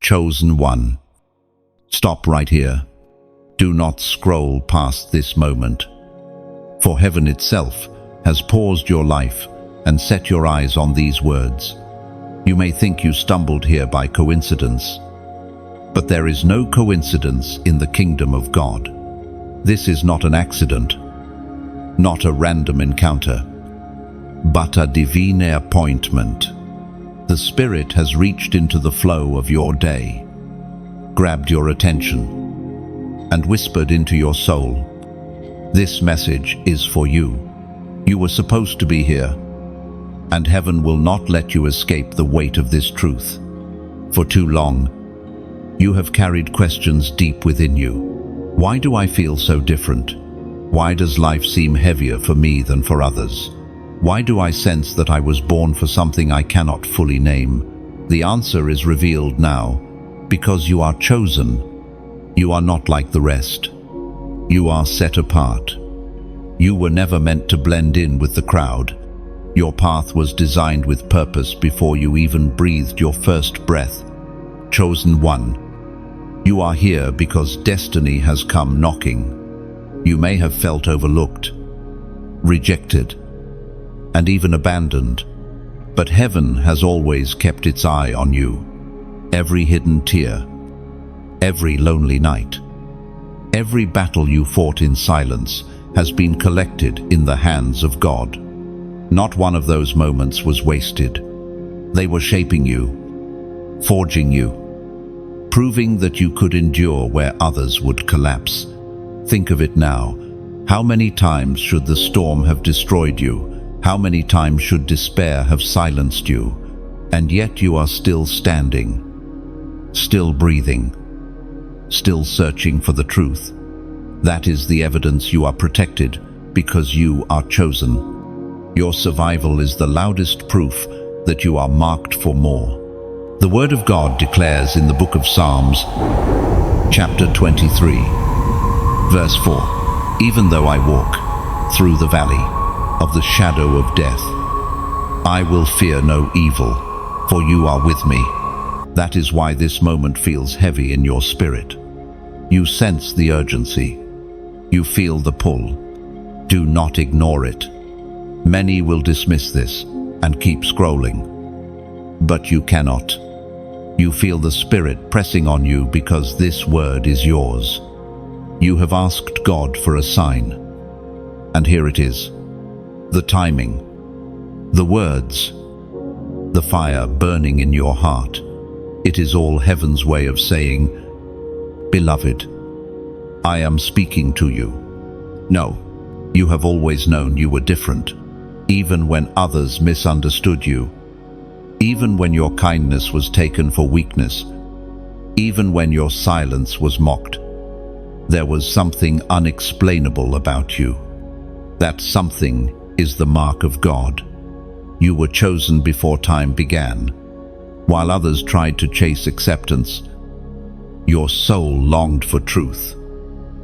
Chosen one. Stop right here. Do not scroll past this moment. For heaven itself has paused your life and set your eyes on these words. You may think you stumbled here by coincidence, but there is no coincidence in the kingdom of God. This is not an accident, not a random encounter, but a divine appointment. The Spirit has reached into the flow of your day, grabbed your attention, and whispered into your soul, "This message is for you. You were supposed to be here, and heaven will not let you escape the weight of this truth. For too long, you have carried questions deep within you. Why do I feel so different? Why does life seem heavier for me than for others? Why do I sense that I was born for something I cannot fully name?" The answer is revealed now, because you are chosen. You are not like the rest. You are set apart. You were never meant to blend in with the crowd. Your path was designed with purpose before you even breathed your first breath. Chosen one. You are here because destiny has come knocking. You may have felt overlooked, rejected, and even abandoned, but heaven has always kept its eye on you. Every hidden tear, every lonely night, every battle you fought in silence has been collected in the hands of God. Not one of those moments was wasted. They were shaping you, forging you, proving that you could endure where others would collapse. Think of it now. How many times should the storm have destroyed you? How many times should despair have silenced you? And yet you are still standing, still breathing, still searching for the truth. That is the evidence you are protected because you are chosen. Your survival is the loudest proof that you are marked for more. The Word of God declares in the book of Psalms, chapter 23, verse 4, "Even though I walk through the valley of the shadow of death, I will fear no evil, for you are with me." That is why this moment feels heavy in your spirit. You sense the urgency. You feel the pull. Do not ignore it. Many will dismiss this and keep scrolling, but you cannot. You feel the Spirit pressing on you because this word is yours. You have asked God for a sign, and here it is. The timing, the words, the fire burning in your heart. It is all heaven's way of saying, "Beloved, I am speaking to you." No, you have always known you were different, even when others misunderstood you, even when your kindness was taken for weakness, even when your silence was mocked. There was something unexplainable about you. That something is the mark of God. You were chosen before time began. While others tried to chase acceptance, your soul longed for truth.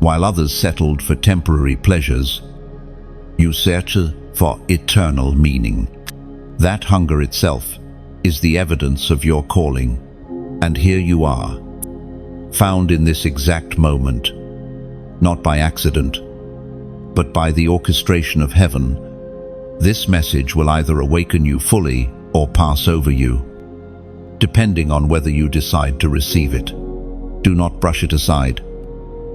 While others settled for temporary pleasures, you searched for eternal meaning. That hunger itself is the evidence of your calling. And here you are, found in this exact moment, not by accident, but by the orchestration of heaven. This message will either awaken you fully or pass over you, depending on whether you decide to receive it. Do not brush it aside.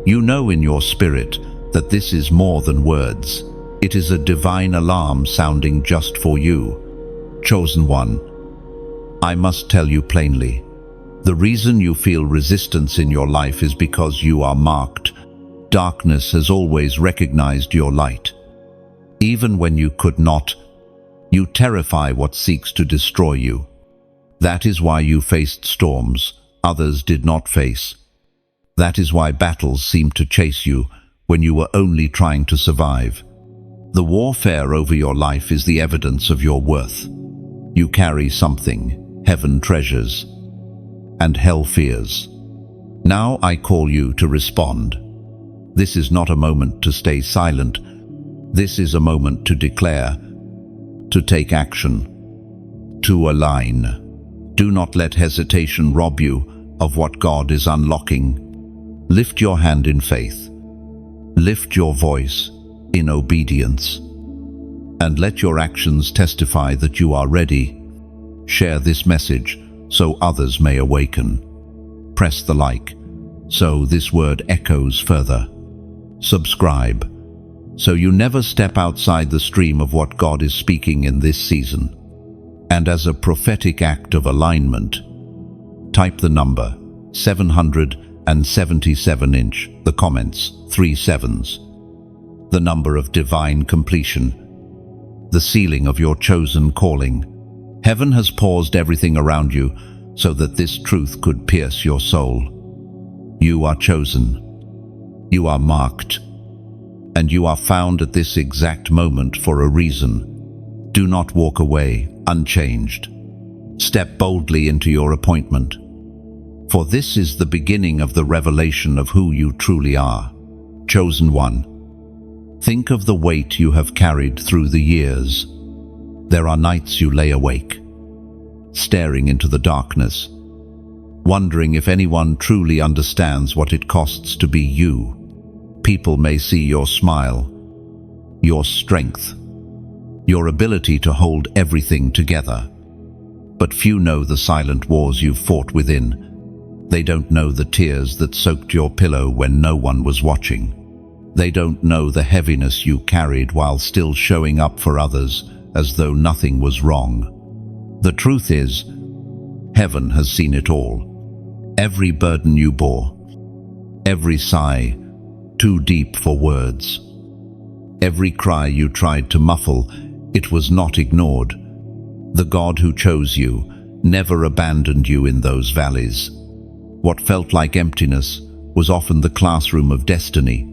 You know in your spirit that this is more than words. It is a divine alarm sounding just for you. Chosen one, I must tell you plainly, the reason you feel resistance in your life is because you are marked. Darkness has always recognized your light. Even when you could not, you terrify what seeks to destroy you. That is why you faced storms others did not face. That is why battles seemed to chase you when you were only trying to survive. The warfare over your life is the evidence of your worth. You carry something heaven treasures and hell fears. Now I call you to respond. This is not a moment to stay silent. This is a moment to declare, to take action, to align. Do not let hesitation rob you of what God is unlocking. Lift your hand in faith. Lift your voice in obedience. And let your actions testify that you are ready. Share this message so others may awaken. Press the like so this word echoes further. Subscribe so you never step outside the stream of what God is speaking in this season. And as a prophetic act of alignment, type the number 777 inch, the comments, 3 sevens, the number of divine completion, the sealing of your chosen calling. Heaven has paused everything around you so that this truth could pierce your soul. You are chosen. You are marked. And you are found at this exact moment for a reason. Do not walk away unchanged. Step boldly into your appointment. For this is the beginning of the revelation of who you truly are. Chosen one. Think of the weight you have carried through the years. There are nights you lay awake, staring into the darkness, wondering if anyone truly understands what it costs to be you. People may see your smile, your strength, your ability to hold everything together. But few know the silent wars you've fought within. They don't know the tears that soaked your pillow when no one was watching. They don't know the heaviness you carried while still showing up for others as though nothing was wrong. The truth is, heaven has seen it all. Every burden you bore, every sigh too deep for words, every cry you tried to muffle, it was not ignored. The God who chose you never abandoned you in those valleys. What felt like emptiness was often the classroom of destiny.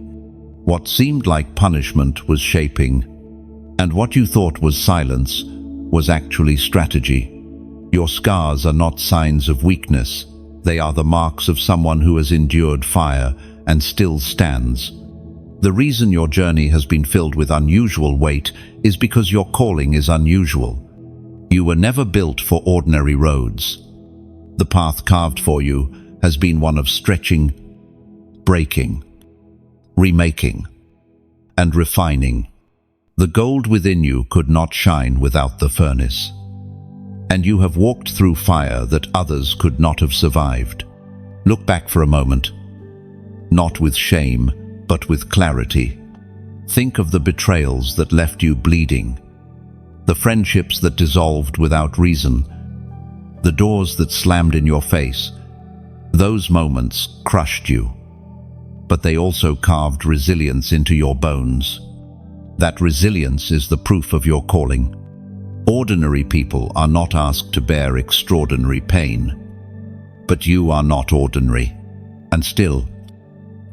What seemed like punishment was shaping, and what you thought was silence was actually strategy. Your scars are not signs of weakness. They are the marks of someone who has endured fire and still stands. The reason your journey has been filled with unusual weight is because your calling is unusual. You were never built for ordinary roads. The path carved for you has been one of stretching, breaking, remaking, and refining. The gold within you could not shine without the furnace. And you have walked through fire that others could not have survived. Look back for a moment, not with shame, but with clarity. Think of the betrayals that left you bleeding, the friendships that dissolved without reason, the doors that slammed in your face. Those moments crushed you, but they also carved resilience into your bones. That resilience is the proof of your calling. Ordinary people are not asked to bear extraordinary pain, but you are not ordinary. And still,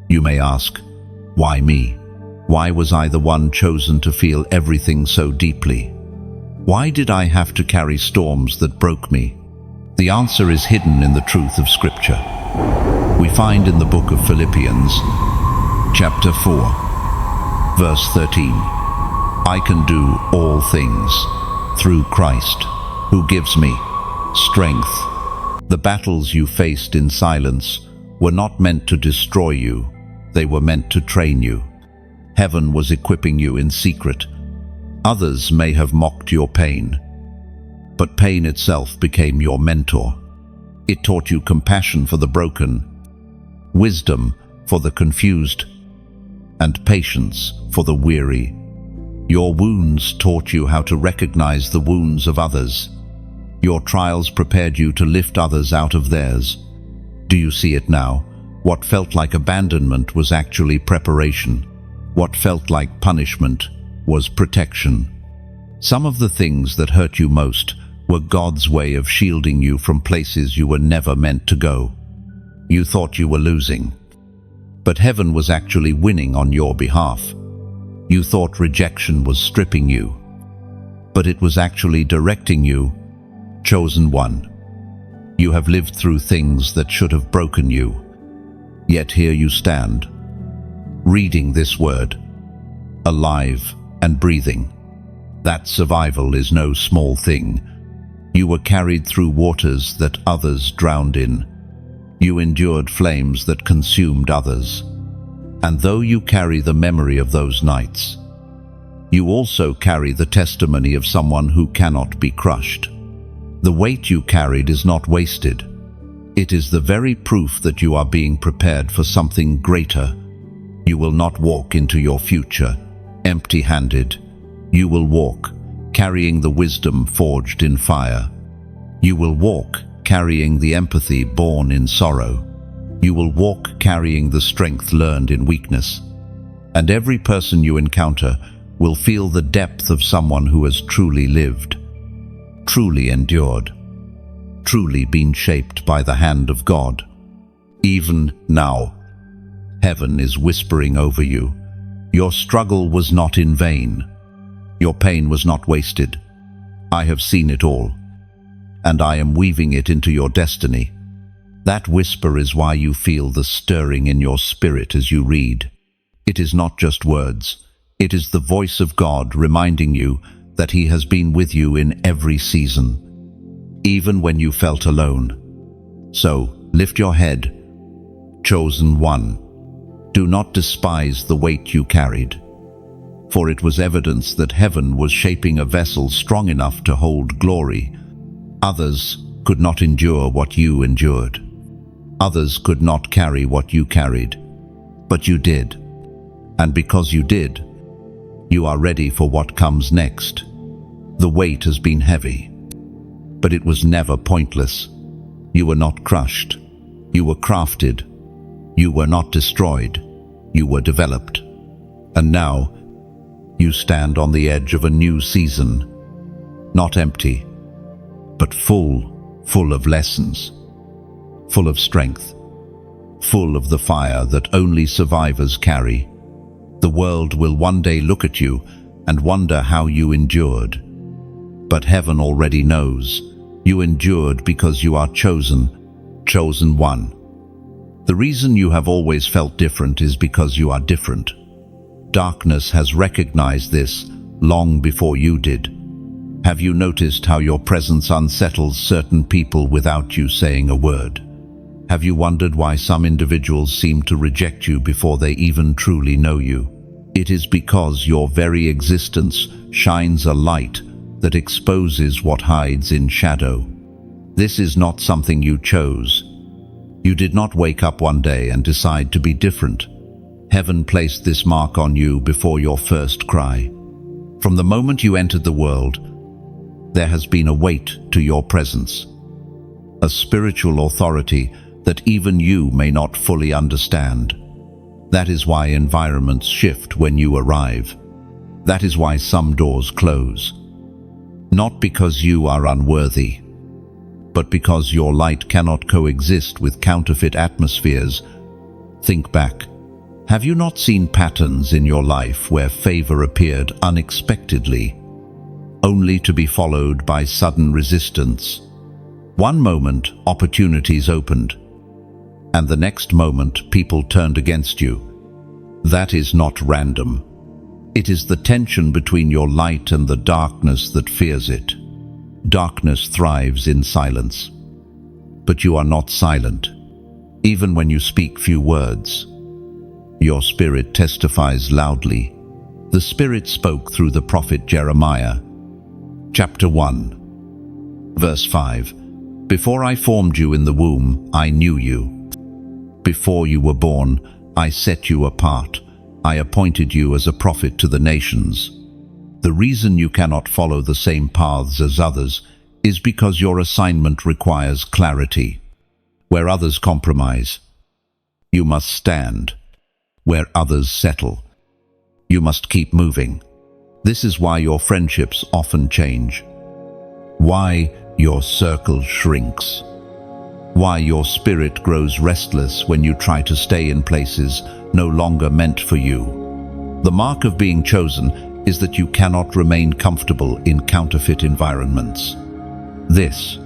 you may ask, why me? Why was I the one chosen to feel everything so deeply? Why did I have to carry storms that broke me? The answer is hidden in the truth of Scripture. We find in the book of Philippians, chapter 4, verse 13, I can do all things through Christ, who gives me strength. The battles you faced in silence were not meant to destroy you, they were meant to train you. Heaven was equipping you in secret. Others may have mocked your pain, but pain itself became your mentor. It taught you compassion for the broken, wisdom for the confused, and patience for the weary. Your wounds taught you how to recognize the wounds of others. Your trials prepared you to lift others out of theirs. Do you see it now? What felt like abandonment was actually preparation. What felt like punishment was protection. Some of the things that hurt you most were God's way of shielding you from places you were never meant to go. You thought you were losing, but heaven was actually winning on your behalf. You thought rejection was stripping you, but it was actually directing you. Chosen one. You have lived through things that should have broken you, yet here you stand, reading this word, alive and breathing. That survival is no small thing. You were carried through waters that others drowned in, You endured flames that consumed others. And though you carry the memory of those nights, you also carry the testimony of someone who cannot be crushed. The weight you carried is not wasted. It is the very proof that you are being prepared for something greater. You will not walk into your future empty-handed. You will walk carrying the wisdom forged in fire. You will walk carrying the empathy born in sorrow. You will walk carrying the strength learned in weakness. And every person you encounter will feel the depth of someone who has truly lived, truly endured, truly been shaped by the hand of God. Even now, heaven is whispering over you. Your struggle was not in vain. Your pain was not wasted. I have seen it all, and I am weaving it into your destiny. That whisper is why you feel the stirring in your spirit as you read. It is not just words. It is the voice of God reminding you that He has been with you in every season, even when you felt alone. So, lift your head, chosen one. Do not despise the weight you carried, for it was evidence that heaven was shaping a vessel strong enough to hold glory. Others could not endure what you endured. Others could not carry what you carried, but you did. And because you did, you are ready for what comes next. The weight has been heavy, but it was never pointless. You were not crushed. You were crafted. You were not destroyed. You were developed. And now, you stand on the edge of a new season, not empty, but full of lessons, full of strength, full of the fire that only survivors carry. The world will one day look at you and wonder how you endured. But heaven already knows. You endured because you are chosen one. The reason you have always felt different is because you are different. Darkness has recognized this long before you did. Have you noticed how your presence unsettles certain people without you saying a word? Have you wondered why some individuals seem to reject you before they even truly know you? It is because your very existence shines a light that exposes what hides in shadow. This is not something you chose. You did not wake up one day and decide to be different. Heaven placed this mark on you before your first cry. From the moment you entered the world, there has been a weight to your presence, a spiritual authority that even you may not fully understand. That is why environments shift when you arrive. That is why some doors close. Not because you are unworthy, but because your light cannot coexist with counterfeit atmospheres. Think back. Have you not seen patterns in your life where favor appeared unexpectedly, only to be followed by sudden resistance? One moment, opportunities opened, and the next moment, people turned against you. That is not random. It is the tension between your light and the darkness that fears it. Darkness thrives in silence. But you are not silent, even when you speak few words. Your spirit testifies loudly. The Spirit spoke through the prophet Jeremiah. Chapter 1, verse 5. Before I formed you in the womb, I knew you. Before you were born, I set you apart. I appointed you as a prophet to the nations. The reason you cannot follow the same paths as others is because your assignment requires clarity. Where others compromise, you must stand. Where others settle, you must keep moving. This is why your friendships often change. Why your circle shrinks. Why your spirit grows restless when you try to stay in places no longer meant for you. The mark of being chosen is that you cannot remain comfortable in counterfeit environments. This,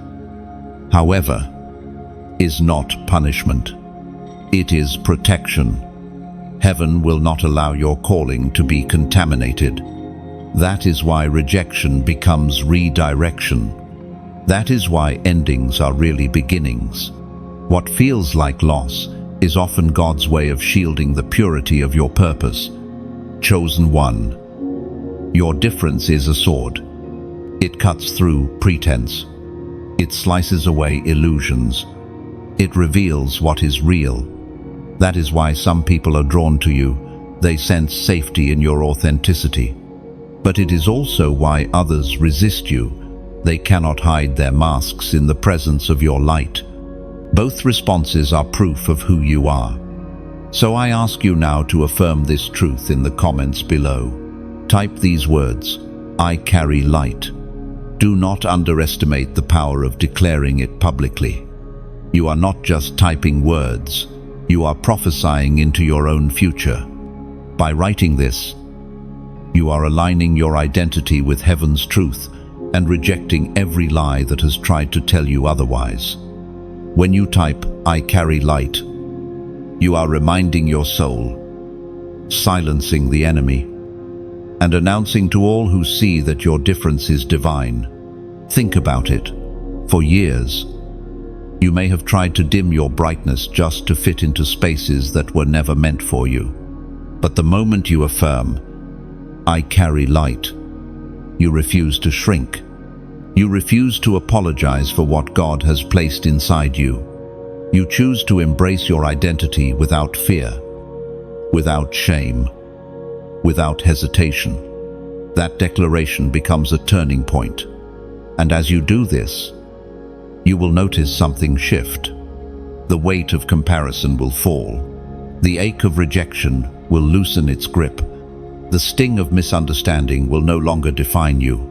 however, is not punishment. It is protection. Heaven will not allow your calling to be contaminated. That is why rejection becomes redirection. That is why endings are really beginnings. What feels like loss is often God's way of shielding the purity of your purpose. Chosen one. Your difference is a sword. It cuts through pretense. It slices away illusions. It reveals what is real. That is why some people are drawn to you. They sense safety in your authenticity. But it is also why others resist you. They cannot hide their masks in the presence of your light. Both responses are proof of who you are. So I ask you now to affirm this truth in the comments below. Type these words: I carry light. Do not underestimate the power of declaring it publicly. You are not just typing words, you are prophesying into your own future. By writing this, you are aligning your identity with heaven's truth and rejecting every lie that has tried to tell you otherwise. When you type, I carry light, you are reminding your soul, silencing the enemy, and announcing to all who see that your difference is divine. Think about it. For years, you may have tried to dim your brightness just to fit into spaces that were never meant for you. But the moment you affirm, I carry light, you refuse to shrink. You refuse to apologize for what God has placed inside you. You choose to embrace your identity without fear, without shame, without hesitation. That declaration becomes a turning point. And as you do this, you will notice something shift. The weight of comparison will fall. The ache of rejection will loosen its grip. The sting of misunderstanding will no longer define you.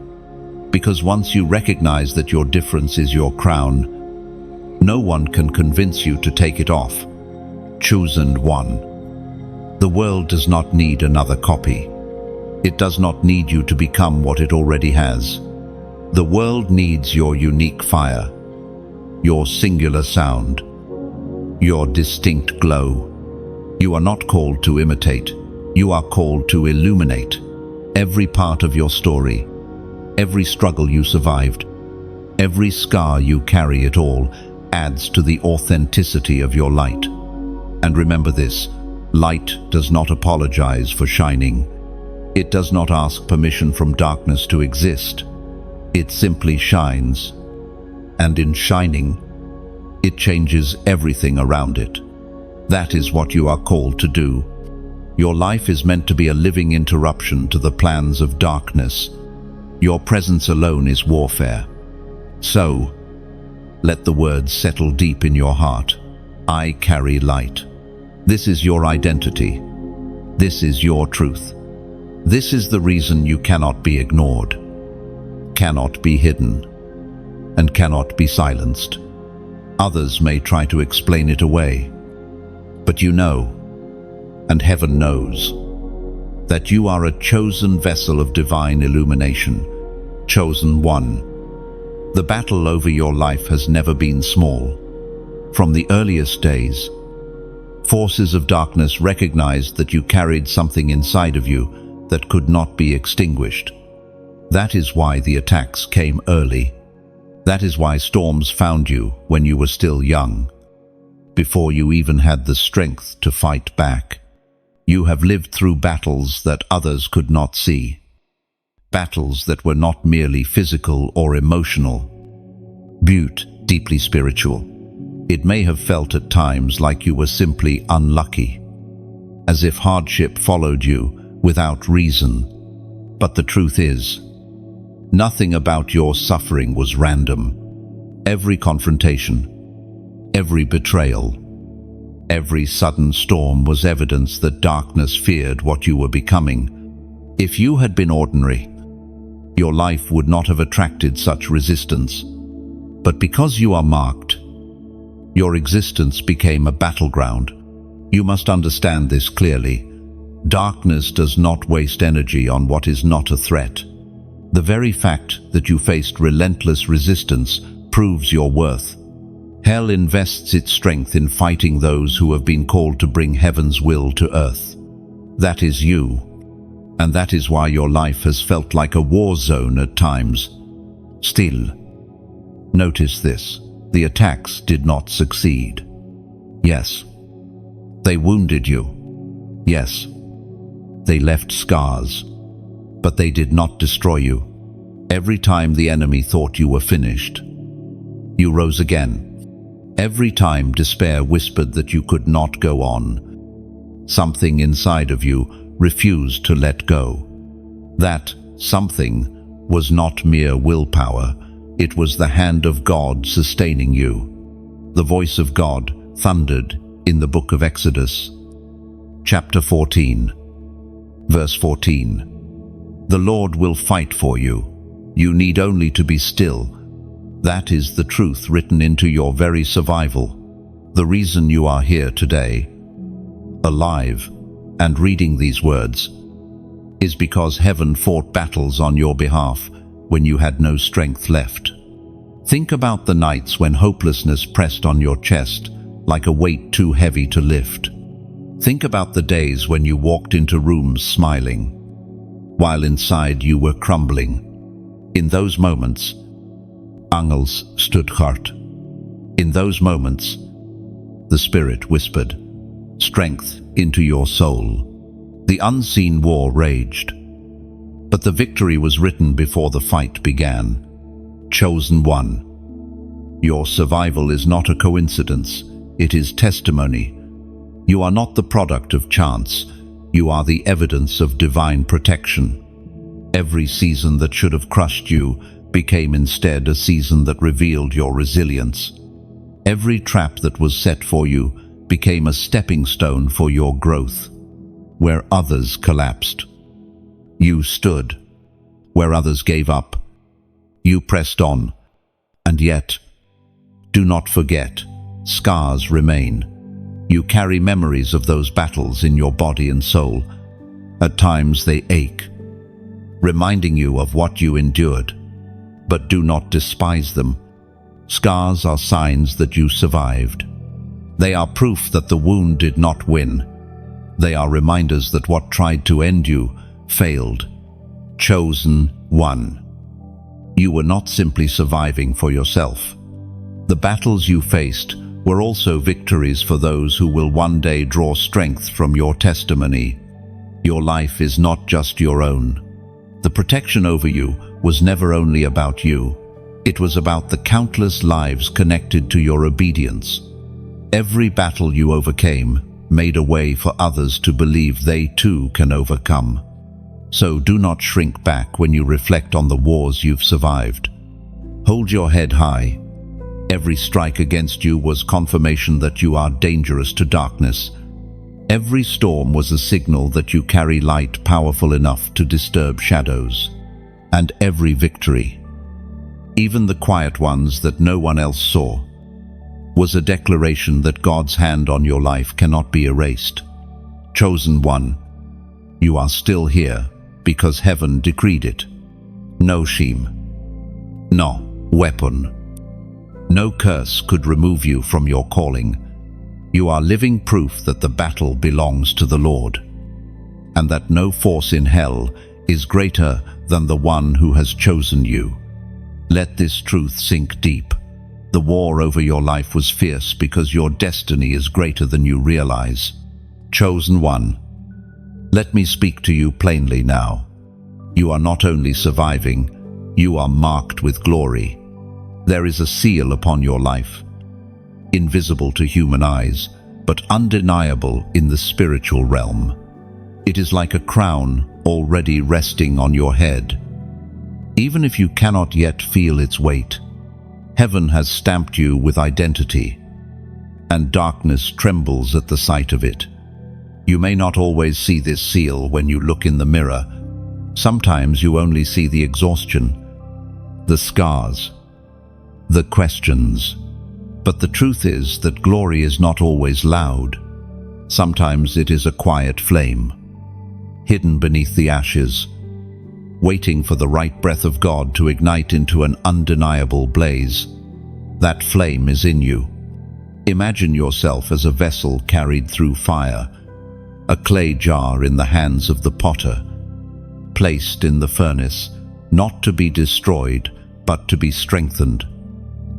Because once you recognize that your difference is your crown, no one can convince you to take it off. Chosen one. The world does not need another copy. It does not need you to become what it already has. The world needs your unique fire, your singular sound, your distinct glow. You are not called to imitate. You are called to illuminate. Every part of your story, every struggle you survived, every scar you carry, it all adds to the authenticity of your light. And remember this, light does not apologize for shining. It does not ask permission from darkness to exist. It simply shines. And in shining, it changes everything around it. That is what you are called to do. Your life is meant to be a living interruption to the plans of darkness. Your presence alone is warfare. So, let the words settle deep in your heart. I carry light. This is your identity. This is your truth. This is the reason you cannot be ignored, cannot be hidden, and cannot be silenced. Others may try to explain it away, but you know, and heaven knows, that you are a chosen vessel of divine illumination, chosen one. The battle over your life has never been small. From the earliest days, forces of darkness recognized that you carried something inside of you that could not be extinguished. That is why the attacks came early. That is why storms found you when you were still young, before you even had the strength to fight back. You have lived through battles that others could not see. Battles that were not merely physical or emotional, but deeply spiritual. It may have felt at times like you were simply unlucky, as if hardship followed you without reason. But the truth is, nothing about your suffering was random. Every confrontation, every betrayal, every sudden storm was evidence that darkness feared what you were becoming. If you had been ordinary, your life would not have attracted such resistance. But because you are marked, your existence became a battleground. You must understand this clearly. Darkness does not waste energy on what is not a threat. The very fact that you faced relentless resistance proves your worth. Hell invests its strength in fighting those who have been called to bring heaven's will to earth. That is you. And that is why your life has felt like a war zone at times. Still, notice this. The attacks did not succeed. Yes. They wounded you. Yes. They left scars. But they did not destroy you. Every time the enemy thought you were finished, you rose again. Every time despair whispered that you could not go on, something inside of you refused to let go. That something was not mere willpower. It was the hand of God sustaining you. The voice of God thundered in the book of Exodus, chapter 14, verse 14. The Lord will fight for you. You need only to be still. That is the truth written into your very survival. The reason you are here today, alive, and reading these words, is because heaven fought battles on your behalf when you had no strength left. Think about the nights when hopelessness pressed on your chest like a weight too heavy to lift. Think about the days when you walked into rooms smiling, while inside you were crumbling. In those moments, angels stood hard. In those moments, the Spirit whispered strength into your soul. The unseen war raged, but the victory was written before the fight began. Chosen one. Your survival is not a coincidence, it is testimony. You are not the product of chance, you are the evidence of divine protection. Every season that should have crushed you became instead a season that revealed your resilience. Every trap that was set for you became a stepping stone for your growth. Where others collapsed, you stood. Where others gave up, you pressed on. And yet, do not forget, scars remain. You carry memories of those battles in your body and soul. At times they ache, reminding you of what you endured. But do not despise them. Scars are signs that you survived. They are proof that the wound did not win. They are reminders that what tried to end you failed. Chosen one. You were not simply surviving for yourself. The battles you faced were also victories for those who will one day draw strength from your testimony. Your life is not just your own. The protection over you was never only about you. It was about the countless lives connected to your obedience. Every battle you overcame made a way for others to believe they too can overcome. So do not shrink back when you reflect on the wars you've survived. Hold your head high. Every strike against you was confirmation that you are dangerous to darkness. Every storm was a signal that you carry light powerful enough to disturb shadows. And every victory, even the quiet ones that no one else saw, was a declaration that God's hand on your life cannot be erased. Chosen one, you are still here because heaven decreed it. No shame, no weapon, no curse could remove you from your calling. You are living proof that the battle belongs to the Lord, and that no force in hell is greater than the one who has chosen you. Let this truth sink deep. The war over your life was fierce because your destiny is greater than you realize. Chosen one, let me speak to you plainly now. You are not only surviving, you are marked with glory. There is a seal upon your life, invisible to human eyes, but undeniable in the spiritual realm. It is like a crown already resting on your head. Even if you cannot yet feel its weight, heaven has stamped you with identity, and darkness trembles at the sight of it. You may not always see this seal when you look in the mirror. Sometimes you only see the exhaustion, the scars, the questions. But the truth is that glory is not always loud. Sometimes it is a quiet flame, hidden beneath the ashes, waiting for the right breath of God to ignite into an undeniable blaze. That flame is in you. Imagine yourself as a vessel carried through fire, a clay jar in the hands of the potter, placed in the furnace, not to be destroyed, but to be strengthened.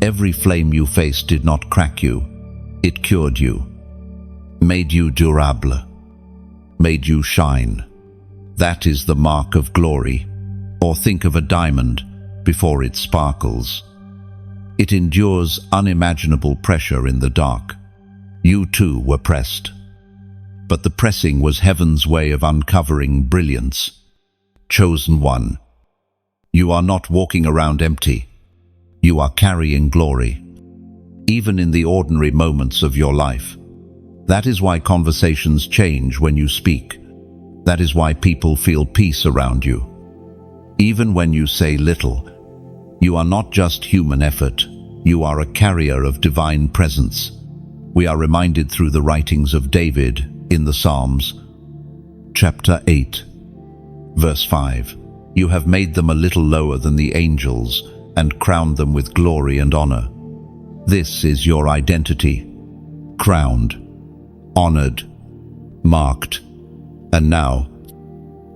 Every flame you faced did not crack you, it cured you. made you durable, made you shine. That is the mark of glory. Or think of a diamond before it sparkles. It endures unimaginable pressure in the dark. You too were pressed. But the pressing was heaven's way of uncovering brilliance. Chosen one. You are not walking around empty. You are carrying glory, even in the ordinary moments of your life. That is why conversations change when you speak. That is why people feel peace around you. Even when you say little, you are not just human effort. You are a carrier of divine presence. We are reminded through the writings of David in the Psalms, chapter 8, verse 5. You have made them a little lower than the angels and crowned them with glory and honor. This is your identity. Crowned, honored, marked. And now,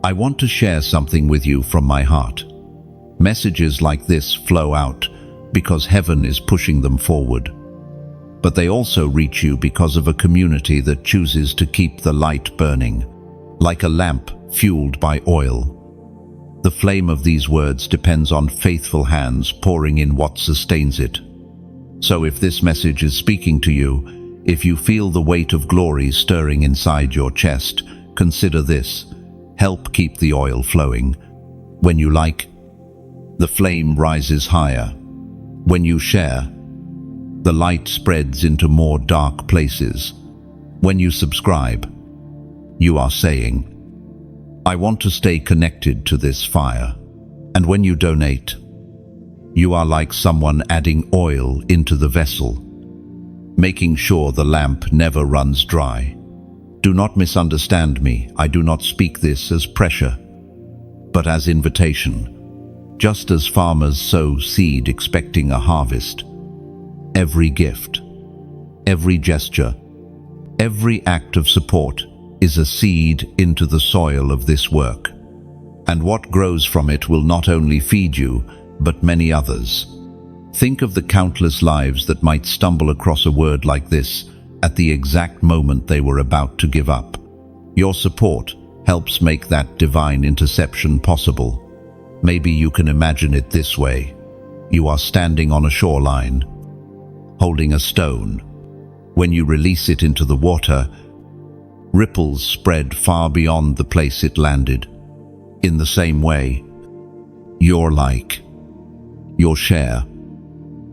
I want to share something with you from my heart. Messages like this flow out because heaven is pushing them forward. But they also reach you because of a community that chooses to keep the light burning, like a lamp fueled by oil. The flame of these words depends on faithful hands pouring in what sustains it. So if this message is speaking to you, if you feel the weight of glory stirring inside your chest, consider this. Help keep the oil flowing. When you like, the flame rises higher. When you share, the light spreads into more dark places. When you subscribe, you are saying, I want to stay connected to this fire. And when you donate, you are like someone adding oil into the vessel, making sure the lamp never runs dry. Do not misunderstand me. I do not speak this as pressure, but as invitation. Just as farmers sow seed expecting a harvest, every gift, every gesture, every act of support is a seed into the soil of this work. And what grows from it will not only feed you, but many others. Think of the countless lives that might stumble across a word like this at the exact moment they were about to give up. Your support helps make that divine interception possible. Maybe you can imagine it this way. You are standing on a shoreline, holding a stone. When you release it into the water, ripples spread far beyond the place it landed. In the same way, your like, your share,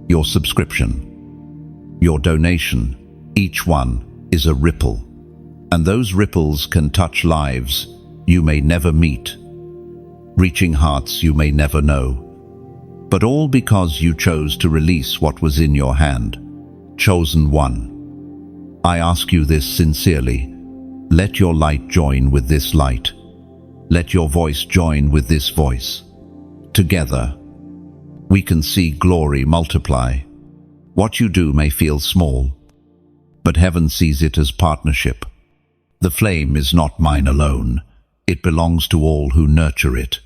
your subscription, your donation, each one is a ripple. And those ripples can touch lives you may never meet, reaching hearts you may never know. But all because you chose to release what was in your hand. Chosen one. I ask you this sincerely. Let your light join with this light. Let your voice join with this voice. Together, we can see glory multiply. What you do may feel small, but heaven sees it as partnership. The flame is not mine alone. It belongs to all who nurture it.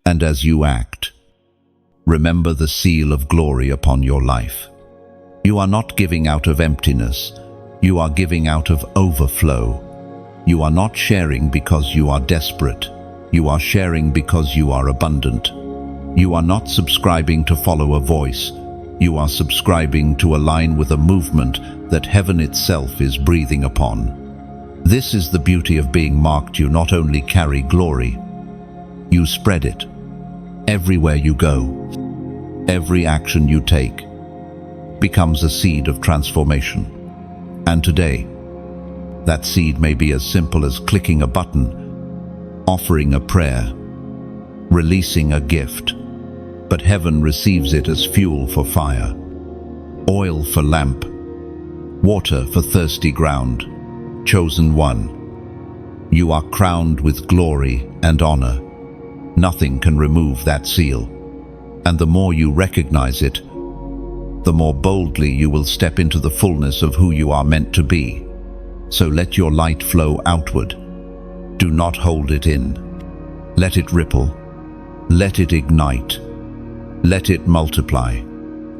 And as you act, remember the seal of glory upon your life. You are not giving out of emptiness. You are giving out of overflow. You are not sharing because you are desperate. You are sharing because you are abundant. You are not subscribing to follow a voice. You are subscribing to align with a movement that heaven itself is breathing upon. This is the beauty of being marked. You not only carry glory, you spread it. Everywhere you go, every action you take becomes a seed of transformation. And today, that seed may be as simple as clicking a button, offering a prayer, releasing a gift, but heaven receives it as fuel for fire, oil for lamp, water for thirsty ground. Chosen one, you are crowned with glory and honor. Nothing can remove that seal. And the more you recognize it, the more boldly you will step into the fullness of who you are meant to be. So let your light flow outward. Do not hold it in. Let it ripple. Let it ignite. Let it multiply.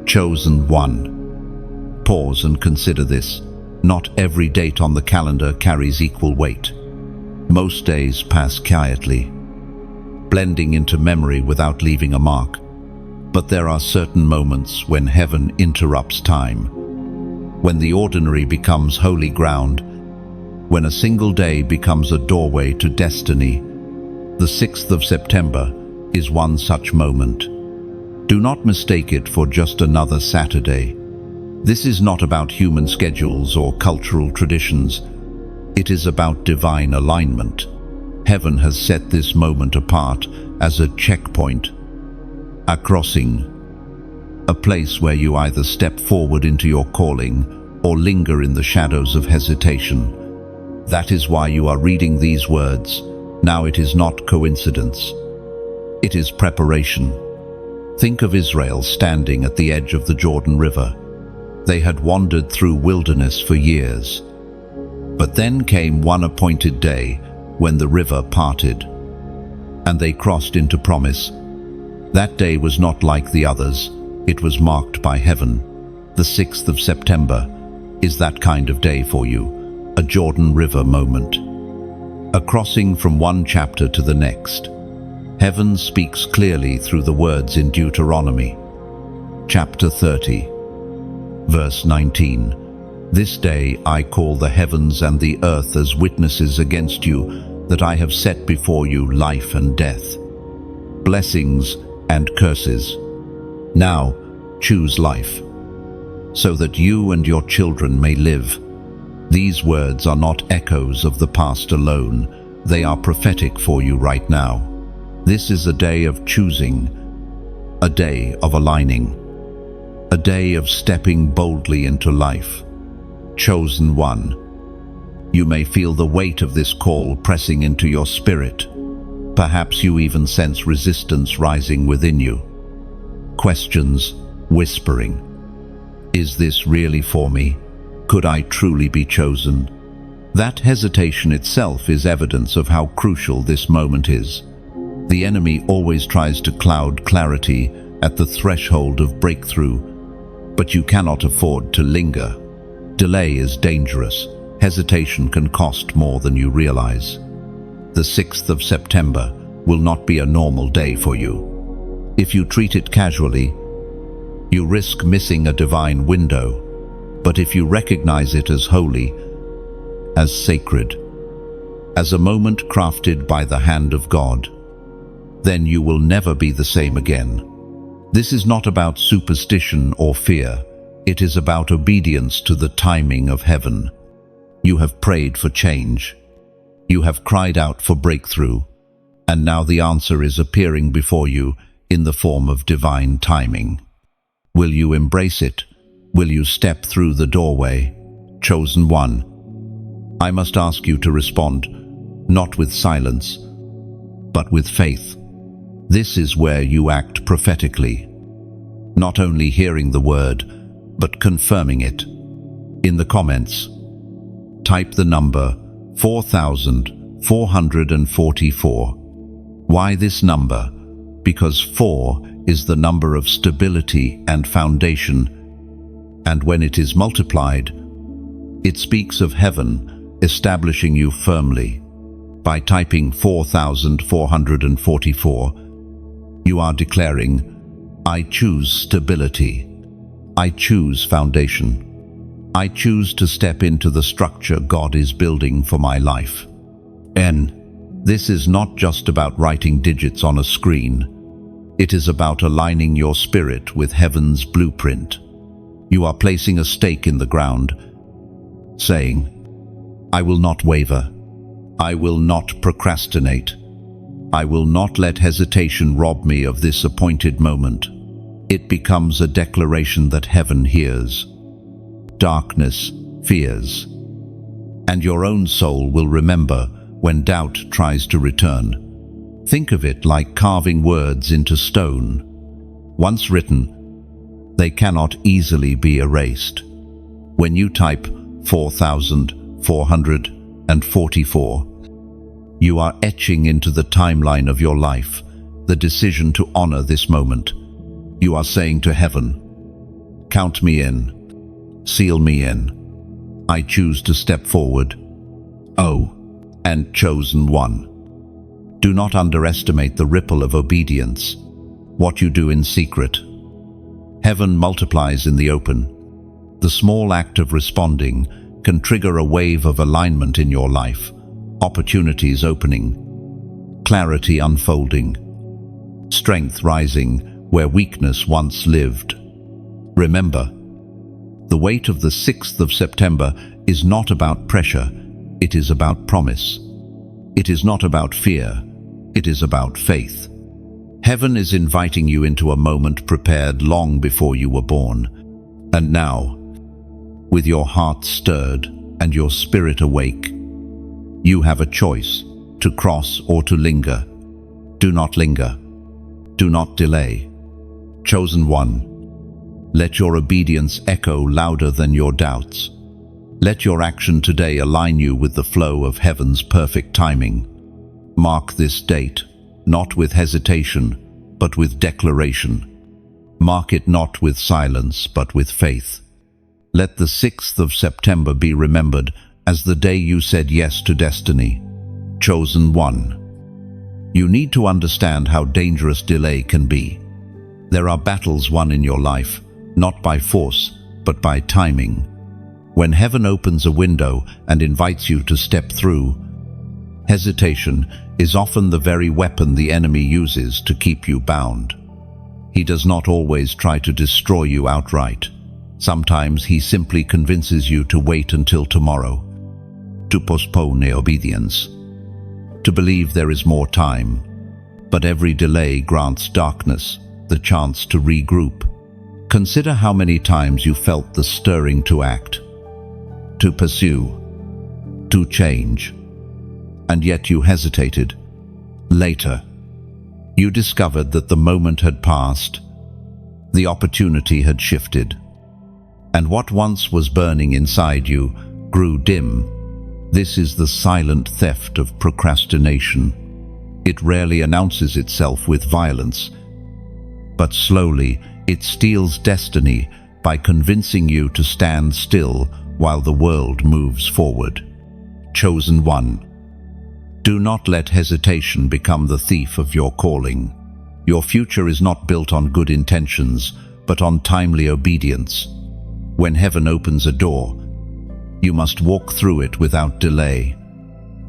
Chosen one. Pause and consider this. Not every date on the calendar carries equal weight. Most days pass quietly, blending into memory without leaving a mark. But there are certain moments when heaven interrupts time, when the ordinary becomes holy ground, when a single day becomes a doorway to destiny. The 6th of September is one such moment. Do not mistake it for just another Saturday. This is not about human schedules or cultural traditions. It is about divine alignment. Heaven has set this moment apart as a checkpoint, a crossing, a place where you either step forward into your calling or linger in the shadows of hesitation. That is why you are reading these words. Now it is not coincidence. It is preparation. Think of Israel standing at the edge of the Jordan River. They had wandered through wilderness for years. But then came one appointed day when the river parted, and they crossed into promise. That day was not like the others. It was marked by heaven. The 6th of September is that kind of day for you, a Jordan River moment. A crossing from one chapter to the next. Heaven speaks clearly through the words in Deuteronomy, chapter 30, verse 19. This day I call the heavens and the earth as witnesses against you, that I have set before you life and death, blessings and curses. Now choose life, so that you and your children may live. These words are not echoes of the past alone. They are prophetic for you right now. This is a day of choosing, a day of aligning, a day of stepping boldly into life. Chosen one. You may feel the weight of this call pressing into your spirit. Perhaps you even sense resistance rising within you. Questions whispering. Is this really for me? Could I truly be chosen? That hesitation itself is evidence of how crucial this moment is. The enemy always tries to cloud clarity at the threshold of breakthrough, but you cannot afford to linger. Delay is dangerous. Hesitation can cost more than you realize. The 6th of September will not be a normal day for you. If you treat it casually, you risk missing a divine window. But if you recognize it as holy, as sacred, as a moment crafted by the hand of God, then you will never be the same again. This is not about superstition or fear. It is about obedience to the timing of heaven. You have prayed for change. You have cried out for breakthrough. And now the answer is appearing before you in the form of divine timing. Will you embrace it? Will you step through the doorway? Chosen one. I must ask you to respond, not with silence, but with faith. This is where you act prophetically, not only hearing the word, but confirming it. In the comments, type the number 4,444. Why this number? Because 4 is the number of stability and foundation, and when it is multiplied, it speaks of heaven establishing you firmly. By typing 4,444, you are declaring, I choose stability. I choose foundation. I choose to step into the structure God is building for my life. This is not just about writing digits on a screen. It is about aligning your spirit with heaven's blueprint. You are placing a stake in the ground, saying, I will not waver. I will not procrastinate. I will not let hesitation rob me of this appointed moment. It becomes a declaration that heaven hears. Darkness fears. And your own soul will remember when doubt tries to return. Think of it like carving words into stone. Once written, they cannot easily be erased. When you type 4,444, you are etching into the timeline of your life the decision to honor this moment. You are saying to heaven, count me in, seal me in. I choose to step forward. Oh, and chosen one. Do not underestimate the ripple of obedience, what you do in secret. Heaven multiplies in the open. The small act of responding can trigger a wave of alignment in your life, opportunities opening, clarity unfolding, strength rising where weakness once lived. Remember, the weight of the 6th of September is not about pressure, it is about promise. It is not about fear, it is about faith. Heaven is inviting you into a moment prepared long before you were born. And now, with your heart stirred and your spirit awake, you have a choice to cross or to linger. Do not linger. Do not delay. Chosen one, let your obedience echo louder than your doubts. Let your action today align you with the flow of heaven's perfect timing. Mark this date, not with hesitation, but with declaration. Mark it not with silence, but with faith. Let the 6th of September be remembered as the day you said yes to destiny. Chosen one. You need to understand how dangerous delay can be. There are battles won in your life, not by force, but by timing. When heaven opens a window and invites you to step through, hesitation is often the very weapon the enemy uses to keep you bound. He does not always try to destroy you outright. Sometimes he simply convinces you to wait until tomorrow, to postpone obedience, to believe there is more time. But every delay grants darkness the chance to regroup. Consider how many times you felt the stirring to act, to pursue, to change, and yet you hesitated. Later, you discovered that the moment had passed, the opportunity had shifted, and what once was burning inside you grew dim. This is the silent theft of procrastination. It rarely announces itself with violence, but slowly it steals destiny by convincing you to stand still while the world moves forward. Chosen one. Do not let hesitation become the thief of your calling. Your future is not built on good intentions, but on timely obedience. When heaven opens a door, you must walk through it without delay.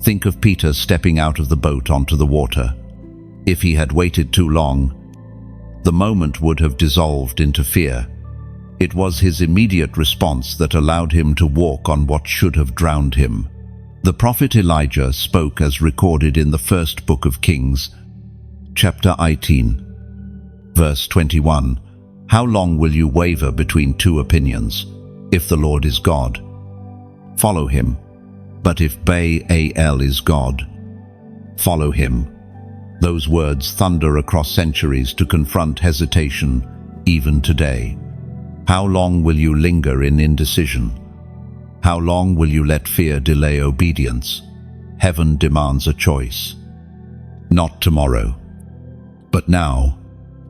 Think of Peter stepping out of the boat onto the water. If he had waited too long, the moment would have dissolved into fear. It was his immediate response that allowed him to walk on what should have drowned him. The prophet Elijah spoke as recorded in the first book of Kings, chapter 18, verse 21. How long will you waver between two opinions? If the Lord is God, follow him. But if Baal is God, follow him. Those words thunder across centuries to confront hesitation, even today. How long will you linger in indecision? How long will you let fear delay obedience? Heaven demands a choice. Not tomorrow, but now.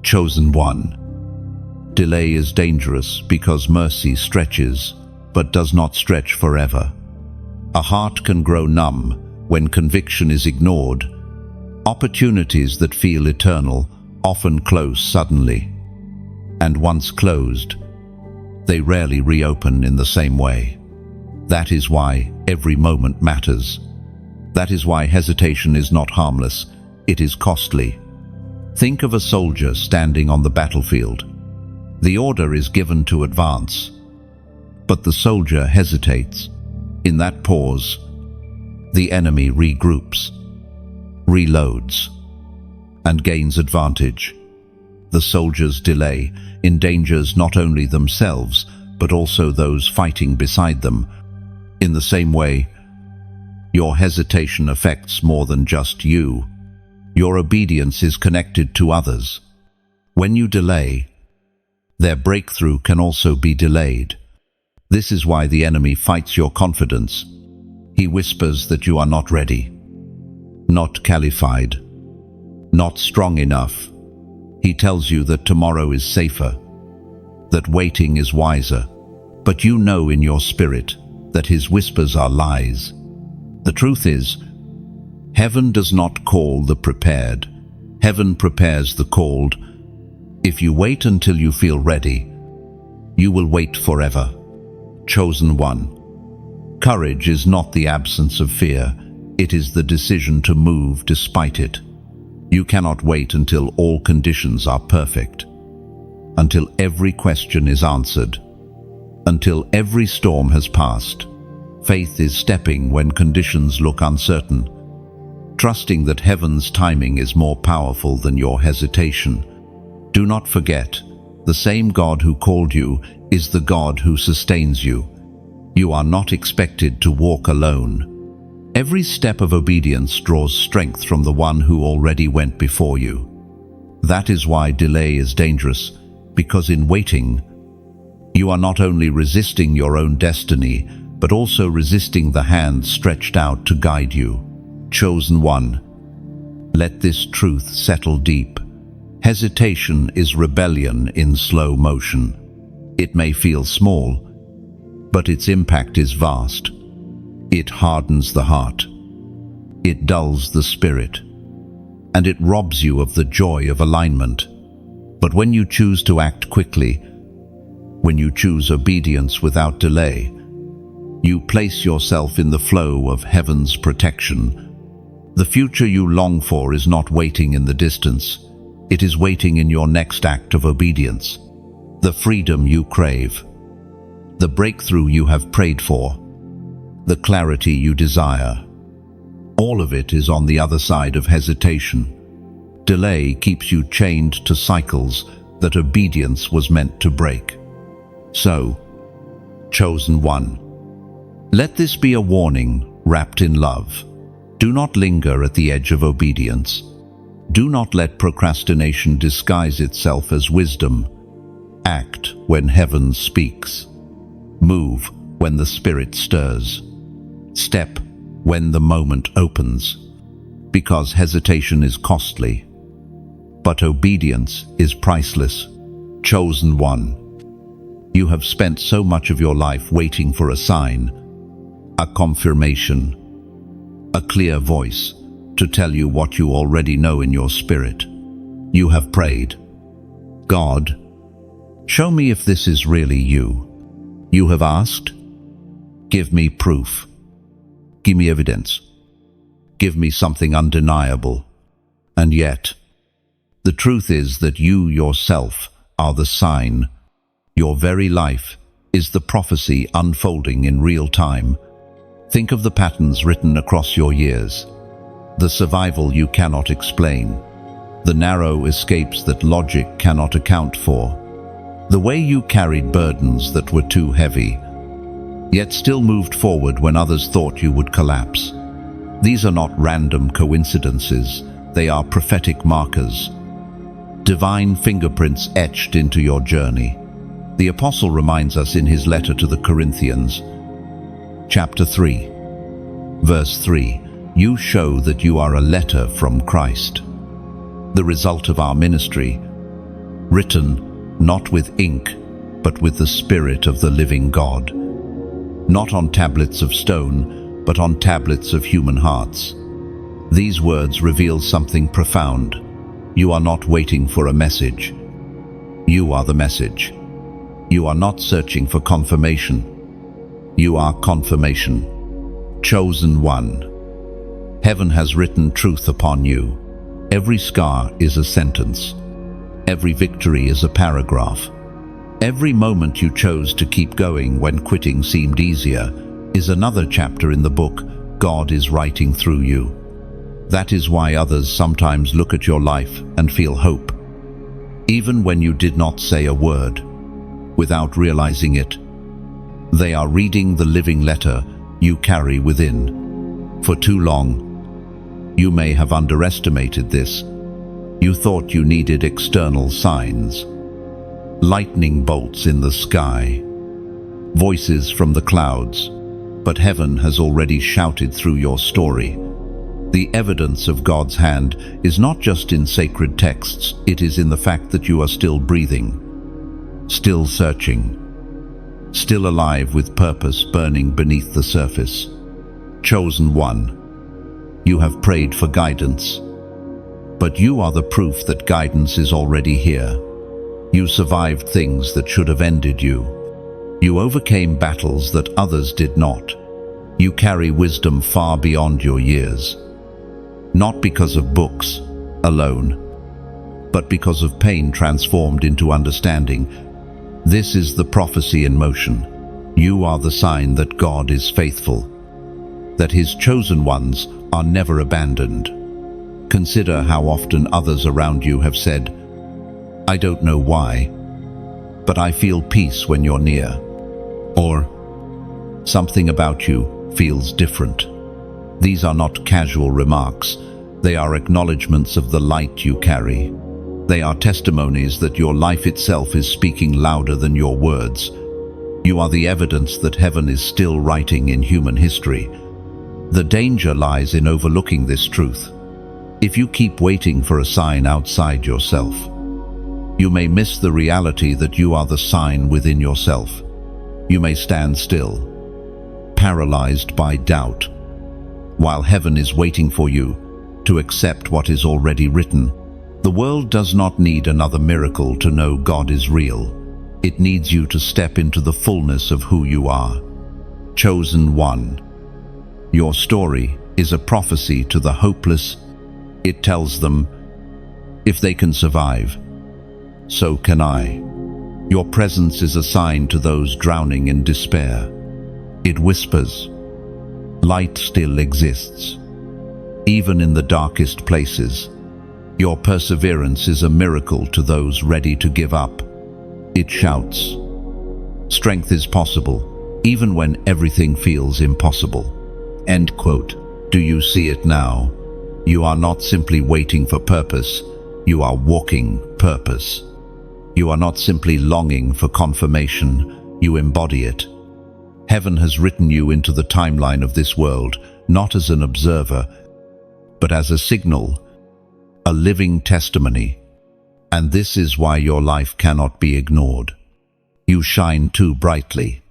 Chosen one. Delay is dangerous because mercy stretches, but does not stretch forever. A heart can grow numb when conviction is ignored. Opportunities that feel eternal often close suddenly, and once closed, they rarely reopen in the same way. That is why every moment matters. That is why hesitation is not harmless, it is costly. Think of a soldier standing on the battlefield. The order is given to advance, but the soldier hesitates. In that pause, the enemy regroups, reloads, and gains advantage. The soldier's delay endangers not only themselves, but also those fighting beside them. In the same way, your hesitation affects more than just you. Your obedience is connected to others. When you delay, their breakthrough can also be delayed. This is why the enemy fights your confidence. He whispers that you are not ready, not qualified, not strong enough. He tells you that tomorrow is safer, that waiting is wiser. But you know in your spirit, that his whispers are lies. The truth is, heaven does not call the prepared. Heaven prepares the called. If you wait until you feel ready, you will wait forever. Chosen one. Courage is not the absence of fear. It is the decision to move despite it. You cannot wait until all conditions are perfect, until every question is answered, until every storm has passed. Faith is stepping when conditions look uncertain, trusting that heaven's timing is more powerful than your hesitation. Do not forget, the same God who called you is the God who sustains you. You are not expected to walk alone. Every step of obedience draws strength from the one who already went before you. That is why delay is dangerous, because in waiting, you are not only resisting your own destiny, but also resisting the hand stretched out to guide you. Chosen one. Let this truth settle deep. Hesitation is rebellion in slow motion. It may feel small, but its impact is vast. It hardens the heart. It dulls the spirit. And it robs you of the joy of alignment. But when you choose to act quickly, when you choose obedience without delay, you place yourself in the flow of heaven's protection. The future you long for is not waiting in the distance. It is waiting in your next act of obedience. The freedom you crave, the breakthrough you have prayed for, the clarity you desire. All of it is on the other side of hesitation. Delay keeps you chained to cycles that obedience was meant to break. So, chosen one, let this be a warning wrapped in love. Do not linger at the edge of obedience. Do not let procrastination disguise itself as wisdom. Act when heaven speaks. Move when the Spirit stirs. Step when the moment opens. Because hesitation is costly, but obedience is priceless. Chosen one. You have spent so much of your life waiting for a sign, a confirmation, a clear voice to tell you what you already know in your spirit. You have prayed, God, show me if this is really you. You have asked, give me proof. Give me evidence. Give me something undeniable. And yet, the truth is that you yourself are the sign. Your very life is the prophecy unfolding in real time. Think of the patterns written across your years, the survival you cannot explain, the narrow escapes that logic cannot account for, the way you carried burdens that were too heavy, yet still moved forward when others thought you would collapse. These are not random coincidences, they are prophetic markers, divine fingerprints etched into your journey. The Apostle reminds us in his letter to the Corinthians, chapter 3, verse 3, you show that you are a letter from Christ, the result of our ministry, written not with ink, but with the Spirit of the living God, not on tablets of stone, but on tablets of human hearts. These words reveal something profound. You are not waiting for a message. You are the message. You are not searching for confirmation. You are confirmation. Chosen one. Heaven has written truth upon you. Every scar is a sentence. Every victory is a paragraph. Every moment you chose to keep going when quitting seemed easier is another chapter in the book God is writing through you. That is why others sometimes look at your life and feel hope, even when you did not say a word. Without realizing it, they are reading the living letter you carry within. For too long, you may have underestimated this. You thought you needed external signs, lightning bolts in the sky, voices from the clouds, but heaven has already shouted through your story. The evidence of God's hand is not just in sacred texts, it is in the fact that you are still breathing, still searching, still alive with purpose burning beneath the surface. Chosen one, you have prayed for guidance, but you are the proof that guidance is already here. You survived things that should have ended you. You overcame battles that others did not. You carry wisdom far beyond your years, not because of books alone, but because of pain transformed into understanding. This is the prophecy in motion. You are the sign that God is faithful, that His chosen ones are never abandoned. Consider how often others around you have said, "I don't know why, but I feel peace when you're near," or "Something about you feels different." These are not casual remarks. They are acknowledgments of the light you carry. They are testimonies that your life itself is speaking louder than your words. You are the evidence that heaven is still writing in human history. The danger lies in overlooking this truth. If you keep waiting for a sign outside yourself, you may miss the reality that you are the sign within yourself. You may stand still, paralyzed by doubt, while heaven is waiting for you to accept what is already written. The world does not need another miracle to know God is real. It needs you to step into the fullness of who you are. Chosen one. Your story is a prophecy to the hopeless. It tells them, if they can survive, so can I. Your presence is a sign to those drowning in despair. It whispers, light still exists, even in the darkest places. Your perseverance is a miracle to those ready to give up. It shouts, strength is possible, even when everything feels impossible. End quote. Do you see it now? You are not simply waiting for purpose, you are walking purpose. You are not simply longing for confirmation, you embody it. Heaven has written you into the timeline of this world, not as an observer, but as a signal, a living testimony. And this is why your life cannot be ignored. You shine too brightly.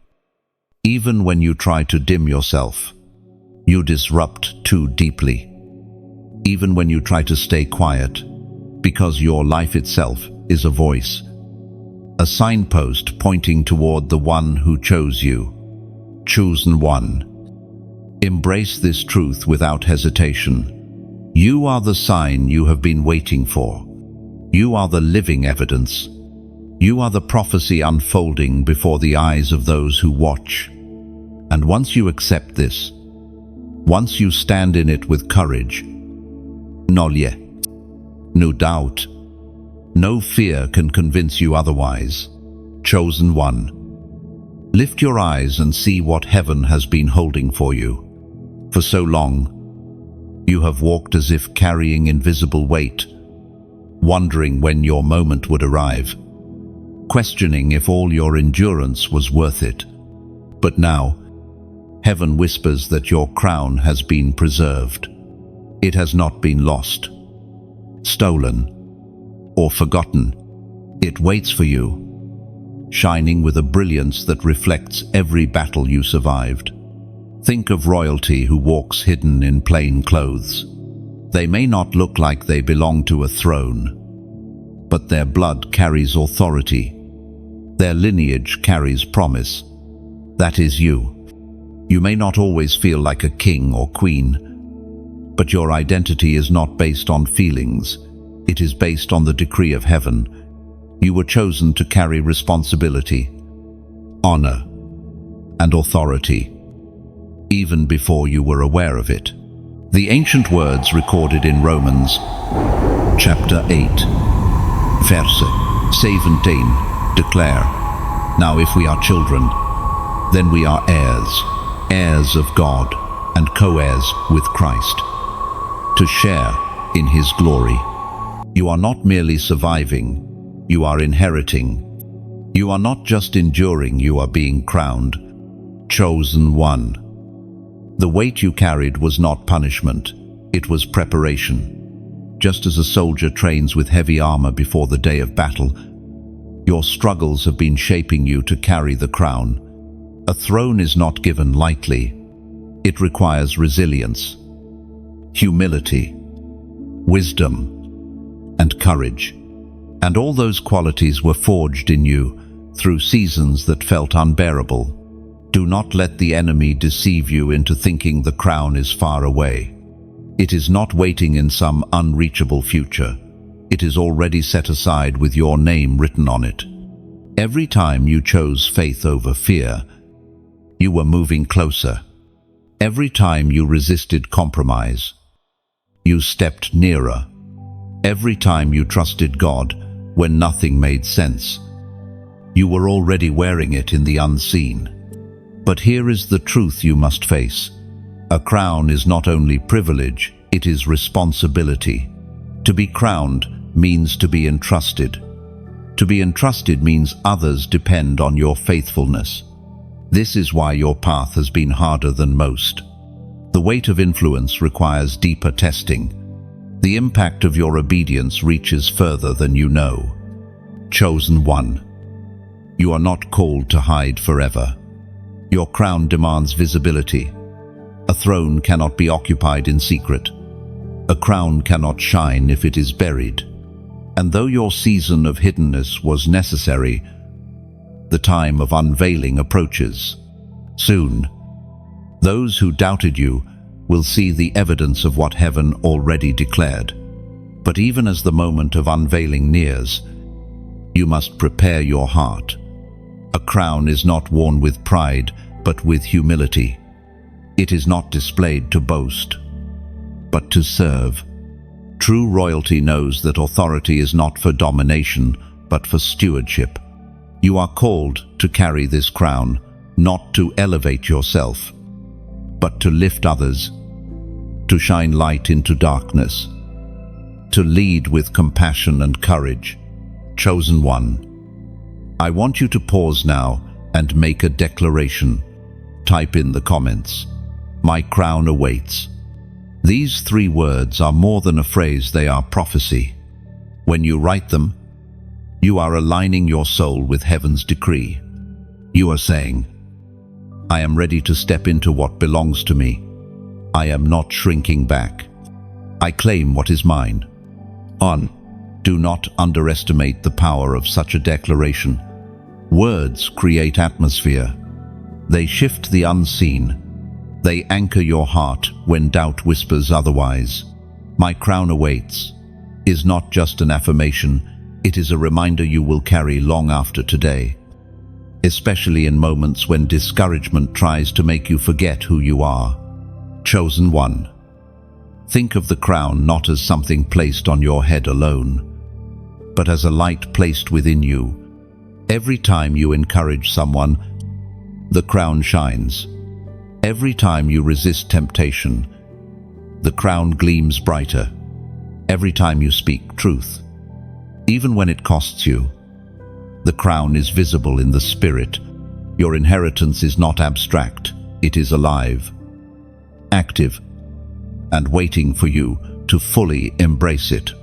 Even when you try to dim yourself, you disrupt too deeply. Even when you try to stay quiet, because your life itself is a voice, a signpost pointing toward the one who chose you. Chosen one. Embrace this truth without hesitation. You are the sign you have been waiting for. You are the living evidence. You are the prophecy unfolding before the eyes of those who watch. And once you accept this, once you stand in it with courage, no doubt, no fear can convince you otherwise. Chosen one. Lift your eyes and see what heaven has been holding for you. For so long, you have walked as if carrying invisible weight, wondering when your moment would arrive, questioning if all your endurance was worth it. But now, heaven whispers that your crown has been preserved. It has not been lost, stolen, or forgotten. It waits for you, shining with a brilliance that reflects every battle you survived. Think of royalty who walks hidden in plain clothes. They may not look like they belong to a throne, but their blood carries authority. Their lineage carries promise. That is you. You may not always feel like a king or queen, but your identity is not based on feelings. It is based on the decree of heaven. You were chosen to carry responsibility, honor, and authority, even before you were aware of it. The ancient words recorded in Romans chapter 8, verse 17 declare, "Now if we are children, then we are heirs, heirs of God, and co-heirs with Christ, to share in His glory." You are not merely surviving, you are inheriting. You are not just enduring, you are being crowned. Chosen one. The weight you carried was not punishment, it was preparation. Just as a soldier trains with heavy armor before the day of battle, your struggles have been shaping you to carry the crown. A throne is not given lightly. It requires resilience, humility, wisdom, and courage. And all those qualities were forged in you through seasons that felt unbearable. Do not let the enemy deceive you into thinking the crown is far away. It is not waiting in some unreachable future. It is already set aside with your name written on it. Every time you chose faith over fear, you were moving closer. Every time you resisted compromise, you stepped nearer. Every time you trusted God when nothing made sense, you were already wearing it in the unseen. But here is the truth you must face. A crown is not only privilege, it is responsibility. To be crowned means to be entrusted. To be entrusted means others depend on your faithfulness. This is why your path has been harder than most. The weight of influence requires deeper testing. The impact of your obedience reaches further than you know. Chosen one. You are not called to hide forever. Your crown demands visibility. A throne cannot be occupied in secret. A crown cannot shine if it is buried. And though your season of hiddenness was necessary, the time of unveiling approaches. Soon, those who doubted you will see the evidence of what heaven already declared. But even as the moment of unveiling nears, you must prepare your heart. A crown is not worn with pride, but with humility. It is not displayed to boast, but to serve. True royalty knows that authority is not for domination, but for stewardship. You are called to carry this crown, not to elevate yourself, but to lift others, to shine light into darkness, to lead with compassion and courage. Chosen one. I want you to pause now and make a declaration. Type in the comments, "My crown awaits." These 3 words are more than a phrase, they are prophecy. When you write them, you are aligning your soul with heaven's decree. You are saying, I am ready to step into what belongs to me. I am not shrinking back. I claim what is mine. Do not underestimate the power of such a declaration. Words create atmosphere. They shift the unseen. They anchor your heart when doubt whispers otherwise. My crown awaits is not just an affirmation, it is a reminder you will carry long after today, especially in moments when discouragement tries to make you forget who you are. Chosen one. Think of the crown not as something placed on your head alone, but as a light placed within you. Every time you encourage someone, the crown shines. Every time you resist temptation, the crown gleams brighter. Every time you speak truth, even when it costs you, the crown is visible in the spirit. Your inheritance is not abstract, it is alive, active, and waiting for you to fully embrace it.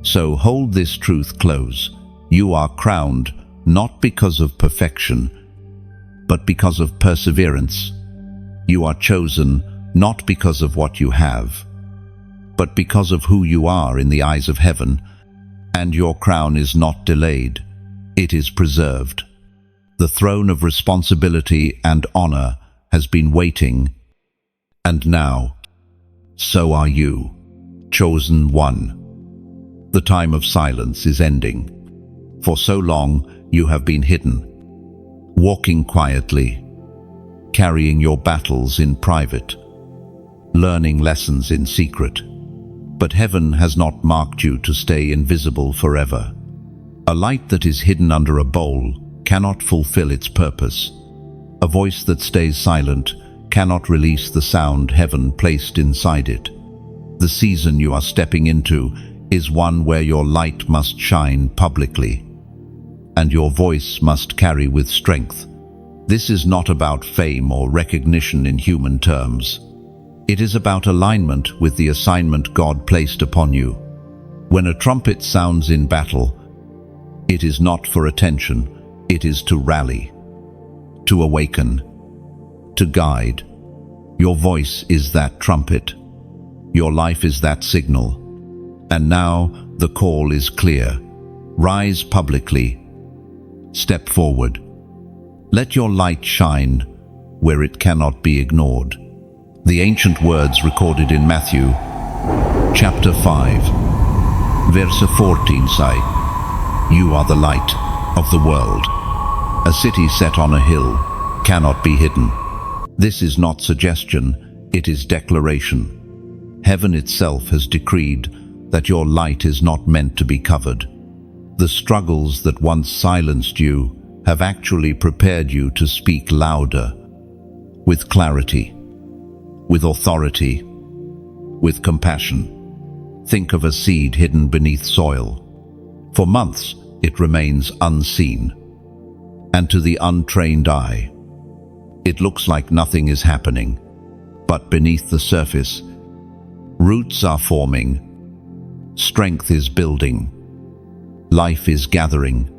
So hold this truth close. You are crowned not because of perfection, but because of perseverance. You are chosen not because of what you have, but because of who you are in the eyes of heaven. And your crown is not delayed, it is preserved. The throne of responsibility and honor has been waiting, and now, so are you, chosen one. The time of silence is ending. For so long you have been hidden, walking quietly, carrying your battles in private, learning lessons in secret. But heaven has not marked you to stay invisible forever. A light that is hidden under a bowl cannot fulfill its purpose. A voice that stays silent cannot release the sound heaven placed inside it. The season you are stepping into is one where your light must shine publicly, and your voice must carry with strength. This is not about fame or recognition in human terms. It is about alignment with the assignment God placed upon you. When a trumpet sounds in battle, it is not for attention, it is to rally, to awaken, to guide. Your voice is that trumpet. Your life is that signal. And now the call is clear. Rise publicly. Step forward. Let your light shine where it cannot be ignored. The ancient words recorded in Matthew, chapter 5, verse 14 say, "You are the light of the world. A city set on a hill cannot be hidden." This is not suggestion, it is declaration. Heaven itself has decreed that your light is not meant to be covered. The struggles that once silenced you have actually prepared you to speak louder, with clarity, with authority, with compassion. Think of a seed hidden beneath soil. For months, it remains unseen. And to the untrained eye, it looks like nothing is happening. But beneath the surface, roots are forming, strength is building, life is gathering,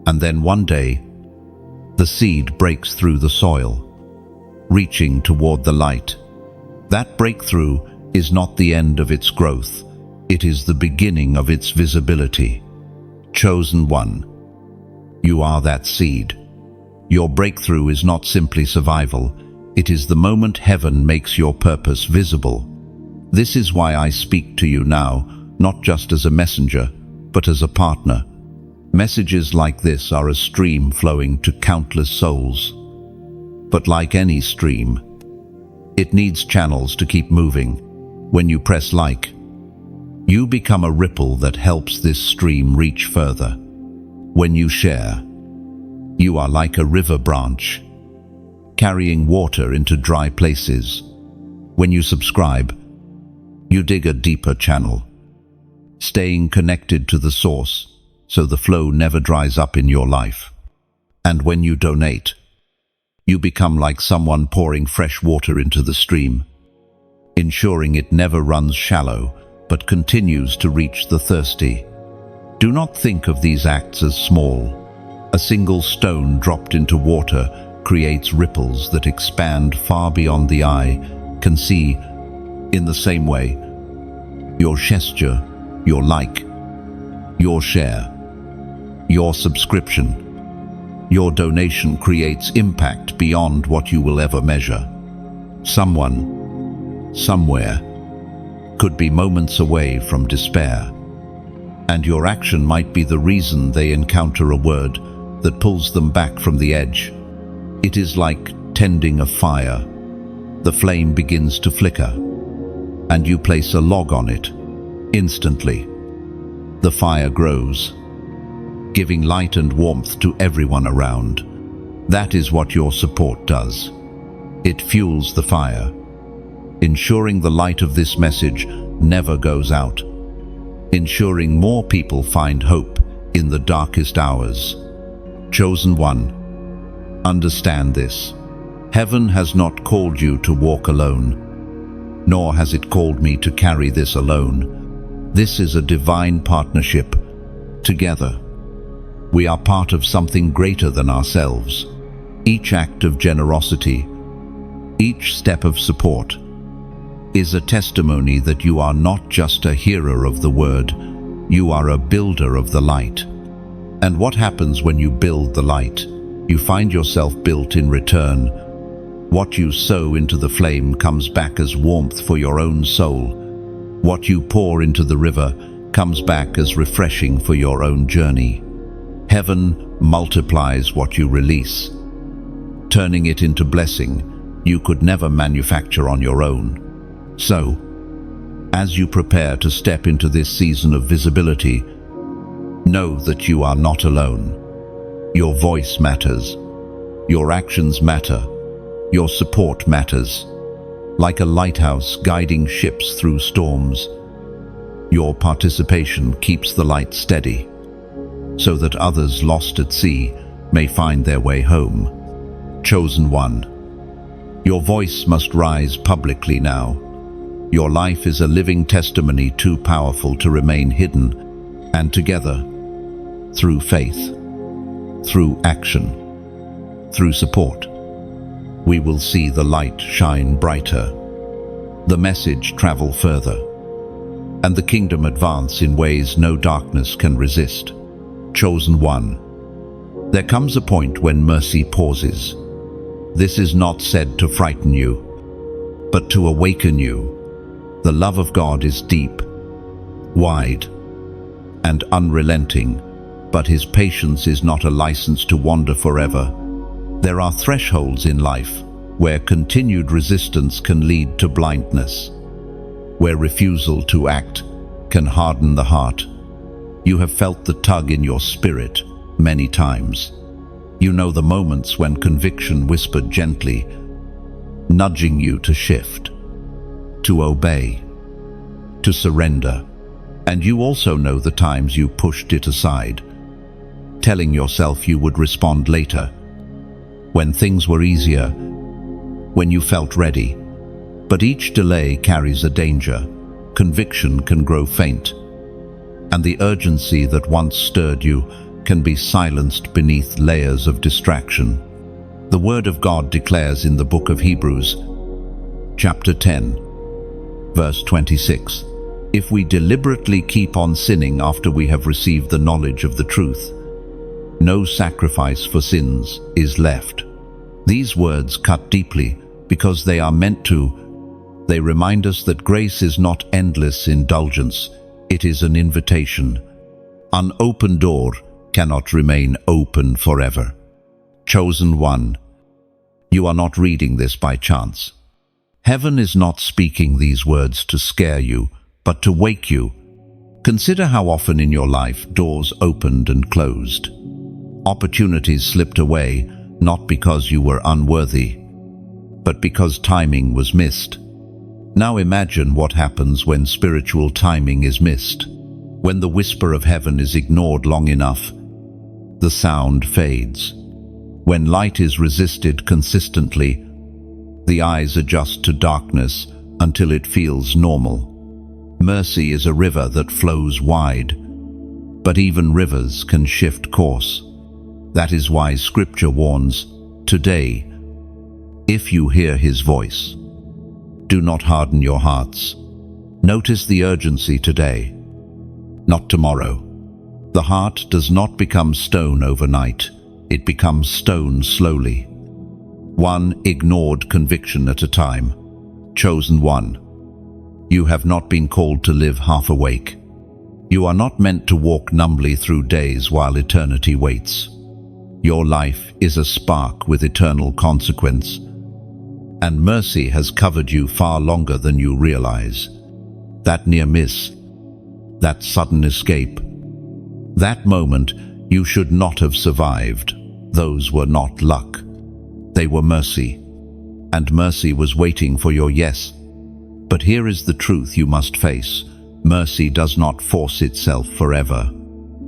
and then one day, the seed breaks through the soil, reaching toward the light. That breakthrough is not the end of its growth, it is the beginning of its visibility. Chosen one, you are that seed. Your breakthrough is not simply survival, it is the moment heaven makes your purpose visible. This is why I speak to you now, not just as a messenger, but as a partner. Messages like this are a stream flowing to countless souls. But like any stream, it needs channels to keep moving. When you press like, you become a ripple that helps this stream reach further. When you share, you are like a river branch, carrying water into dry places. When you subscribe, you dig a deeper channel, staying connected to the source so the flow never dries up in your life. And when you donate, you become like someone pouring fresh water into the stream, ensuring it never runs shallow but continues to reach the thirsty. Do not think of these acts as small. A single stone dropped into water creates ripples that expand far beyond the eye can see. In the same way, your gesture, your like, your share, your subscription, your donation creates impact beyond what you will ever measure. Someone, somewhere, could be moments away from despair, and your action might be the reason they encounter a word that pulls them back from the edge. It is like tending a fire. The flame begins to flicker, and you place a log on it. Instantly, the fire grows, giving light and warmth to everyone around. That is what your support does. It fuels the fire, ensuring the light of this message never goes out, ensuring more people find hope in the darkest hours. Chosen one, understand this. Heaven has not called you to walk alone, nor has it called me to carry this alone. This is a divine partnership. Together, we are part of something greater than ourselves. Each act of generosity, each step of support, is a testimony that you are not just a hearer of the word, you are a builder of the light. And what happens when you build the light? You find yourself built in return. What you sow into the flame comes back as warmth for your own soul. What you pour into the river comes back as refreshing for your own journey. Heaven multiplies what you release, turning it into blessing you could never manufacture on your own. So, as you prepare to step into this season of visibility, know that you are not alone. Your voice matters. Your actions matter. Your support matters. Like a lighthouse guiding ships through storms, your participation keeps the light steady, so that others lost at sea may find their way home. Chosen one, your voice must rise publicly now. Your life is a living testimony too powerful to remain hidden, and together, through faith, through action, through support, we will see the light shine brighter, the message travel further, and the kingdom advance in ways no darkness can resist. Chosen one. There comes a point when mercy pauses. This is not said to frighten you, but to awaken you. The love of God is deep, wide, and unrelenting, but His patience is not a license to wander forever. There are thresholds in life where continued resistance can lead to blindness, where refusal to act can harden the heart. You have felt the tug in your spirit many times. You know the moments when conviction whispered gently, nudging you to shift, to obey, to surrender. And you also know the times you pushed it aside, telling yourself you would respond later, when things were easier, when you felt ready. But each delay carries a danger. Conviction can grow faint, and the urgency that once stirred you can be silenced beneath layers of distraction. The Word of God declares in the book of Hebrews, chapter 10, verse 26, if we deliberately keep on sinning after we have received the knowledge of the truth, no sacrifice for sins is left. These words cut deeply because they are meant to. They remind us that grace is not endless indulgence, it is an invitation. An open door cannot remain open forever. Chosen one, you are not reading this by chance. Heaven is not speaking these words to scare you, but to wake you. Consider how often in your life doors opened and closed. Opportunities slipped away, not because you were unworthy, but because timing was missed. Now imagine what happens when spiritual timing is missed. When the whisper of heaven is ignored long enough, the sound fades. When light is resisted consistently, the eyes adjust to darkness until it feels normal. Mercy is a river that flows wide, but even rivers can shift course. That is why Scripture warns, today, if you hear His voice, do not harden your hearts. Notice the urgency today, not tomorrow. The heart does not become stone overnight. It becomes stone slowly. One ignored conviction at a time. Chosen one. You have not been called to live half awake. You are not meant to walk numbly through days while eternity waits. Your life is a spark with eternal consequence, and mercy has covered you far longer than you realize. That near miss, that sudden escape, that moment you should not have survived, those were not luck. They were mercy, and mercy was waiting for your yes. But here is the truth you must face. Mercy does not force itself forever.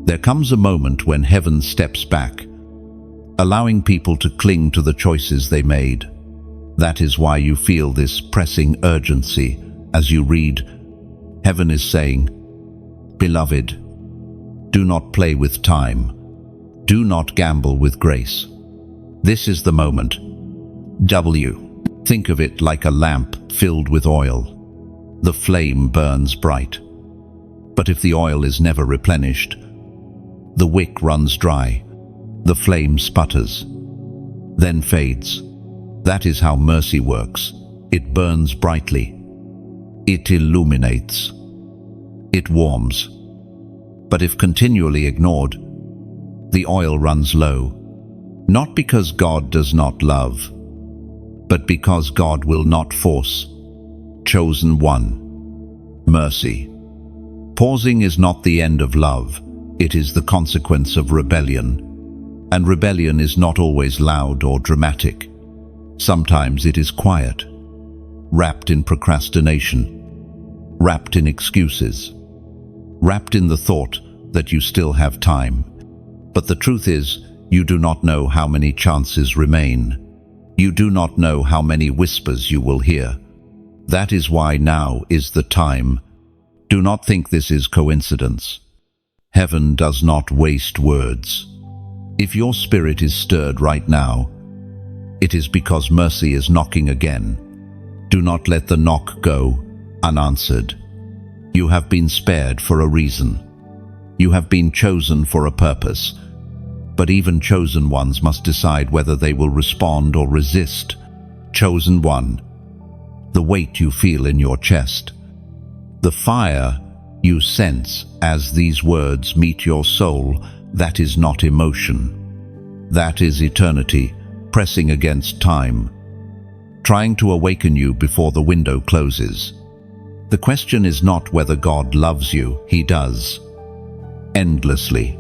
There comes a moment when heaven steps back, allowing people to cling to the choices they made. That is why you feel this pressing urgency as you read. Heaven is saying, Beloved, do not play with time. Do not gamble with grace. This is the moment. Think of it like a lamp filled with oil. The flame burns bright. But if the oil is never replenished, the wick runs dry, the flame sputters, then fades. That is how mercy works. It burns brightly. It illuminates. It warms. But if continually ignored, the oil runs low. Not because God does not love, but because God will not force. Chosen one. Mercy. Pausing is not the end of love. It is the consequence of rebellion. And rebellion is not always loud or dramatic. Sometimes it is quiet, wrapped in procrastination, wrapped in excuses, wrapped in the thought that you still have time. But the truth is, you do not know how many chances remain. You do not know how many whispers you will hear. That is why now is the time. Do not think this is coincidence. Heaven does not waste words. If your spirit is stirred right now, It is because mercy is knocking again. Do not let the knock go unanswered. You have been spared for a reason. You have been chosen for a purpose. But even chosen ones must decide whether they will respond or resist. Chosen one. The weight you feel in your chest. The fire you sense as these words meet your soul, that is not emotion. That is eternity, pressing against time, trying to awaken you before the window closes. The question is not whether God loves you, He does. Endlessly.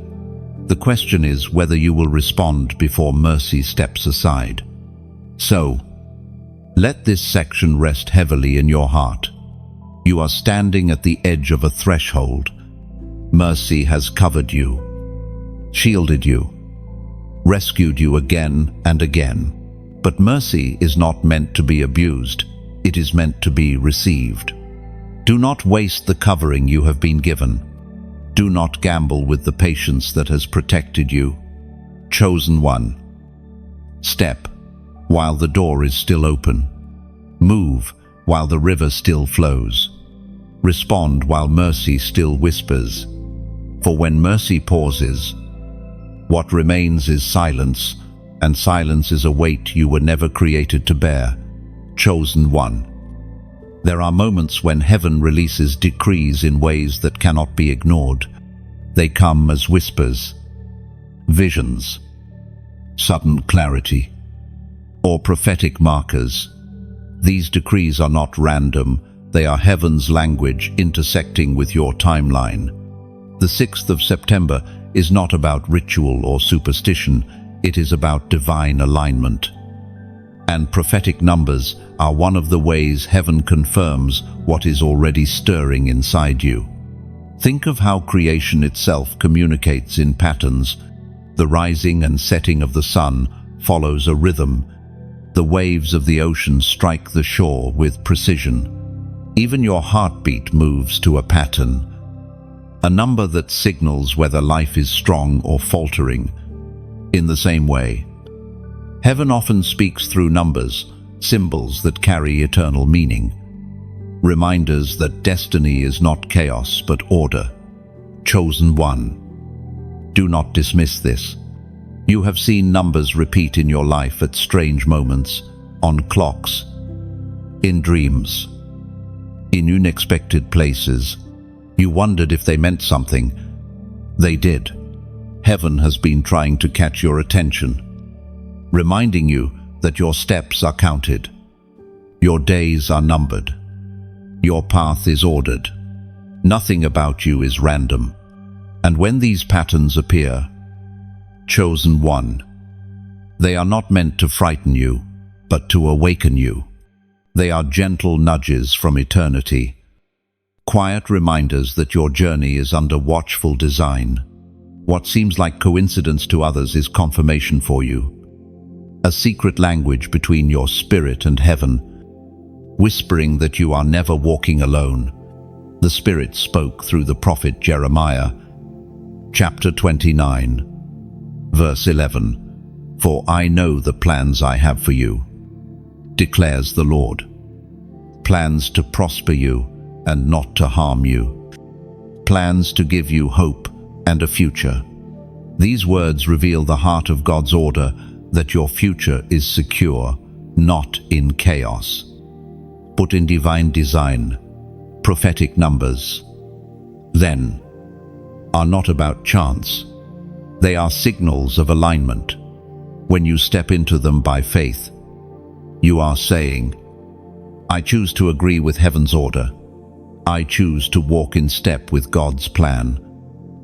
The question is whether you will respond before mercy steps aside. So, let this section rest heavily in your heart. You are standing at the edge of a threshold. Mercy has covered you, shielded you, rescued you again and again. But mercy is not meant to be abused. It is meant to be received. Do not waste the covering you have been given. Do not gamble with the patience that has protected you. Chosen one. Step while the door is still open. Move while the river still flows. Respond while mercy still whispers. For when mercy pauses, what remains is silence, and silence is a weight you were never created to bear. Chosen one. There are moments when heaven releases decrees in ways that cannot be ignored. They come as whispers, visions, sudden clarity, or prophetic markers. These decrees are not random. They are heaven's language intersecting with your timeline. The 6th of September is not about ritual or superstition. It is about divine alignment. And prophetic numbers are one of the ways heaven confirms what is already stirring inside you. Think of how creation itself communicates in patterns. The rising and setting of the sun follows a rhythm. The waves of the ocean strike the shore with precision. Even your heartbeat moves to a pattern, a number that signals whether life is strong or faltering. In the same way, heaven often speaks through numbers, symbols that carry eternal meaning, reminders that destiny is not chaos but order. Chosen one. Do not dismiss this. You have seen numbers repeat in your life at strange moments, on clocks, in dreams, in unexpected places. You wondered if they meant something. They did. Heaven has been trying to catch your attention, reminding you that your steps are counted, your days are numbered, your path is ordered. Nothing about you is random. And when these patterns appear, chosen one, they are not meant to frighten you, but to awaken you. They are gentle nudges from eternity, quiet reminders that your journey is under watchful design. What seems like coincidence to others is confirmation for you. A secret language between your spirit and heaven, whispering that you are never walking alone. The Spirit spoke through the prophet Jeremiah, chapter 29, verse 11. For I know the plans I have for you, declares the Lord. Plans to prosper you and not to harm you. Plans to give you hope and a future. These words reveal the heart of God's order, that your future is secure, not in chaos, but in divine design. Prophetic numbers, then, are not about chance. They are signals of alignment. When you step into them by faith, you are saying, I choose to agree with heaven's order. I choose to walk in step with God's plan.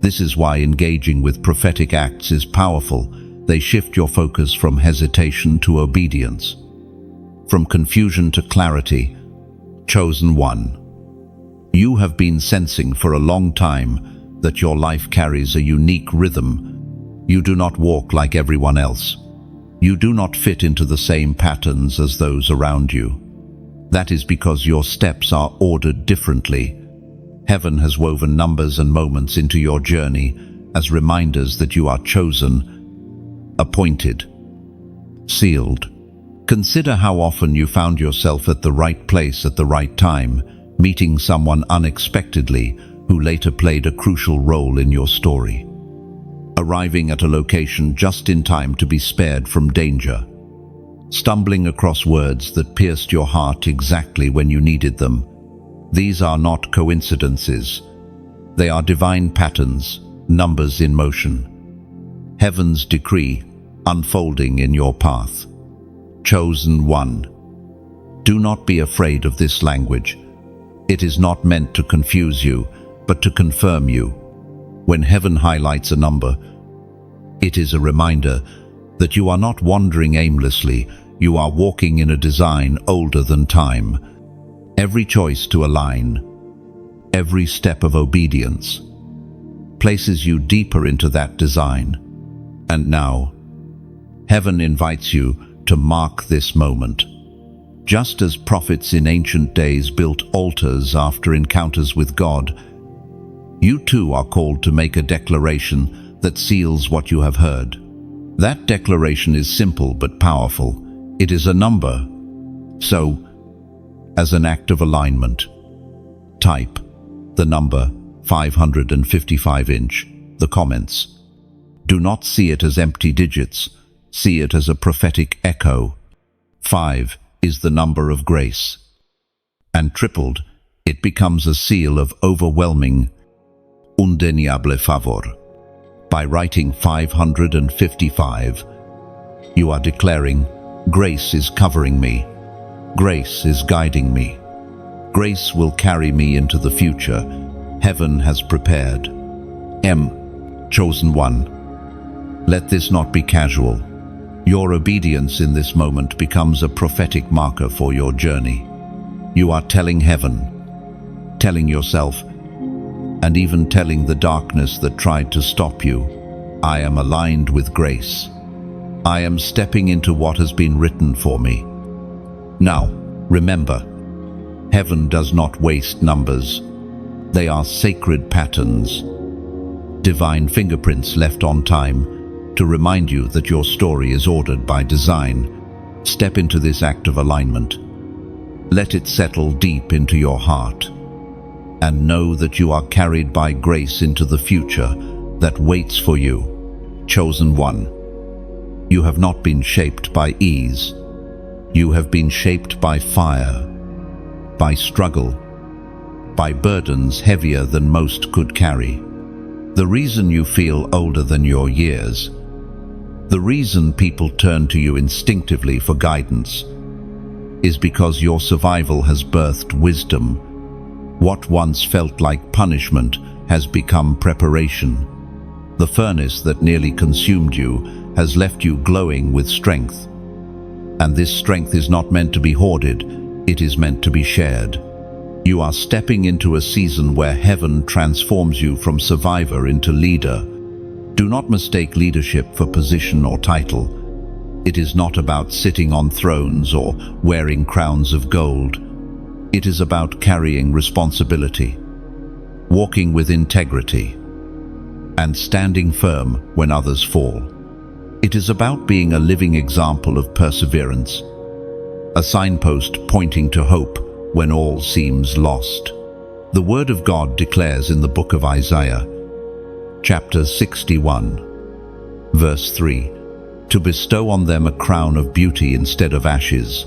This is why engaging with prophetic acts is powerful. They shift your focus from hesitation to obedience, from confusion to clarity. Chosen one. You have been sensing for a long time that your life carries a unique rhythm. You do not walk like everyone else. You do not fit into the same patterns as those around you. That is because your steps are ordered differently. Heaven has woven numbers and moments into your journey as reminders that you are chosen, appointed, sealed, Consider how often you found yourself at the right place at the right time, meeting someone unexpectedly who later played a crucial role in your story. Arriving at a location just in time to be spared from danger. Stumbling across words that pierced your heart exactly when you needed them. These are not coincidences. They are divine patterns, numbers in motion. Heaven's decree unfolding in your path. Chosen one. Do not be afraid of this language. It is not meant to confuse you, but to confirm you. When heaven highlights a number, it is a reminder that you are not wandering aimlessly, you are walking in a design older than time. Every choice to align, every step of obedience, places you deeper into that design. And now, heaven invites you to mark this moment. Just as prophets in ancient days built altars after encounters with God, you too are called to make a declaration that seals what you have heard. That declaration is simple but powerful. It is a number. So, as an act of alignment, type the number 555 inch, the comments. Do not see it as empty digits. See it as a prophetic echo. 5 is the number of grace. And tripled, it becomes a seal of overwhelming, undeniable favor. By writing 555, you are declaring, grace is covering me. Grace is guiding me. Grace will carry me into the future heaven has prepared. Chosen one. Let this not be casual. Your obedience in this moment becomes a prophetic marker for your journey. You are telling heaven, telling yourself, and even telling the darkness that tried to stop you, I am aligned with grace. I am stepping into what has been written for me. Now, remember, heaven does not waste numbers. They are sacred patterns, divine fingerprints left on time, to remind you that your story is ordered by design. Step into this act of alignment. Let it settle deep into your heart. And know that you are carried by grace into the future that waits for you. Chosen one. You have not been shaped by ease. You have been shaped by fire, by struggle, by burdens heavier than most could carry. The reason you feel older than your years, the reason people turn to you instinctively for guidance, is because your survival has birthed wisdom. What once felt like punishment has become preparation. The furnace that nearly consumed you has left you glowing with strength. And this strength is not meant to be hoarded, it is meant to be shared. You are stepping into a season where heaven transforms you from survivor into leader. Do not mistake leadership for position or title. It is not about sitting on thrones or wearing crowns of gold. It is about carrying responsibility, walking with integrity, and standing firm when others fall. It is about being a living example of perseverance, a signpost pointing to hope when all seems lost. The Word of God declares in the book of Isaiah, chapter 61, verse 3, to bestow on them a crown of beauty instead of ashes,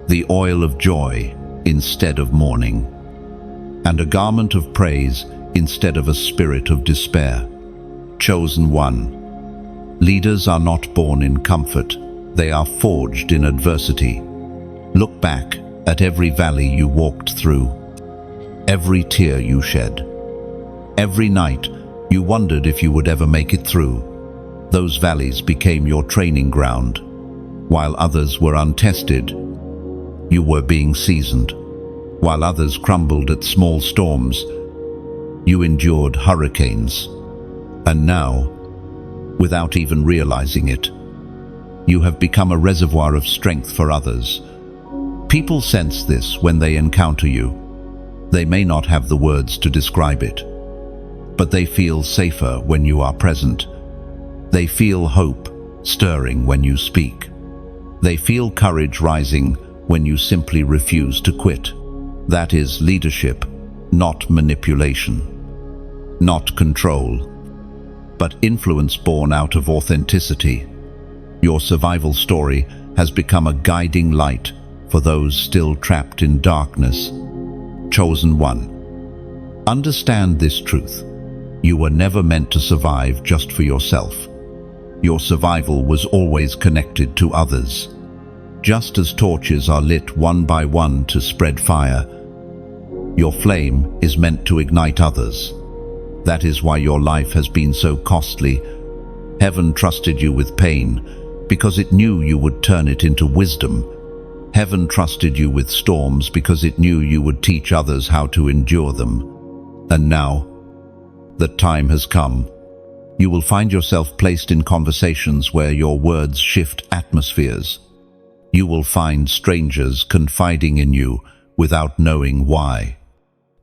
the oil of joy instead of mourning, and a garment of praise instead of a spirit of despair. Chosen one. Leaders are not born in comfort, they are forged in adversity. Look back at every valley you walked through, every tear you shed, every night you wondered if you would ever make it through. Those valleys became your training ground. While others were untested, you were being seasoned. While others crumbled at small storms, you endured hurricanes. And now, without even realizing it, you have become a reservoir of strength for others. People sense this when they encounter you. They may not have the words to describe it, but they feel safer when you are present. They feel hope stirring when you speak. They feel courage rising when you simply refuse to quit. That is leadership, not manipulation, not control, but influence born out of authenticity. Your survival story has become a guiding light for those still trapped in darkness. Chosen one. Understand this truth. You were never meant to survive just for yourself. Your survival was always connected to others. Just as torches are lit one by one to spread fire, your flame is meant to ignite others. That is why your life has been so costly. Heaven trusted you with pain because it knew you would turn it into wisdom. Heaven trusted you with storms because it knew you would teach others how to endure them. And now, the time has come. You will find yourself placed in conversations where your words shift atmospheres. You will find strangers confiding in you without knowing why.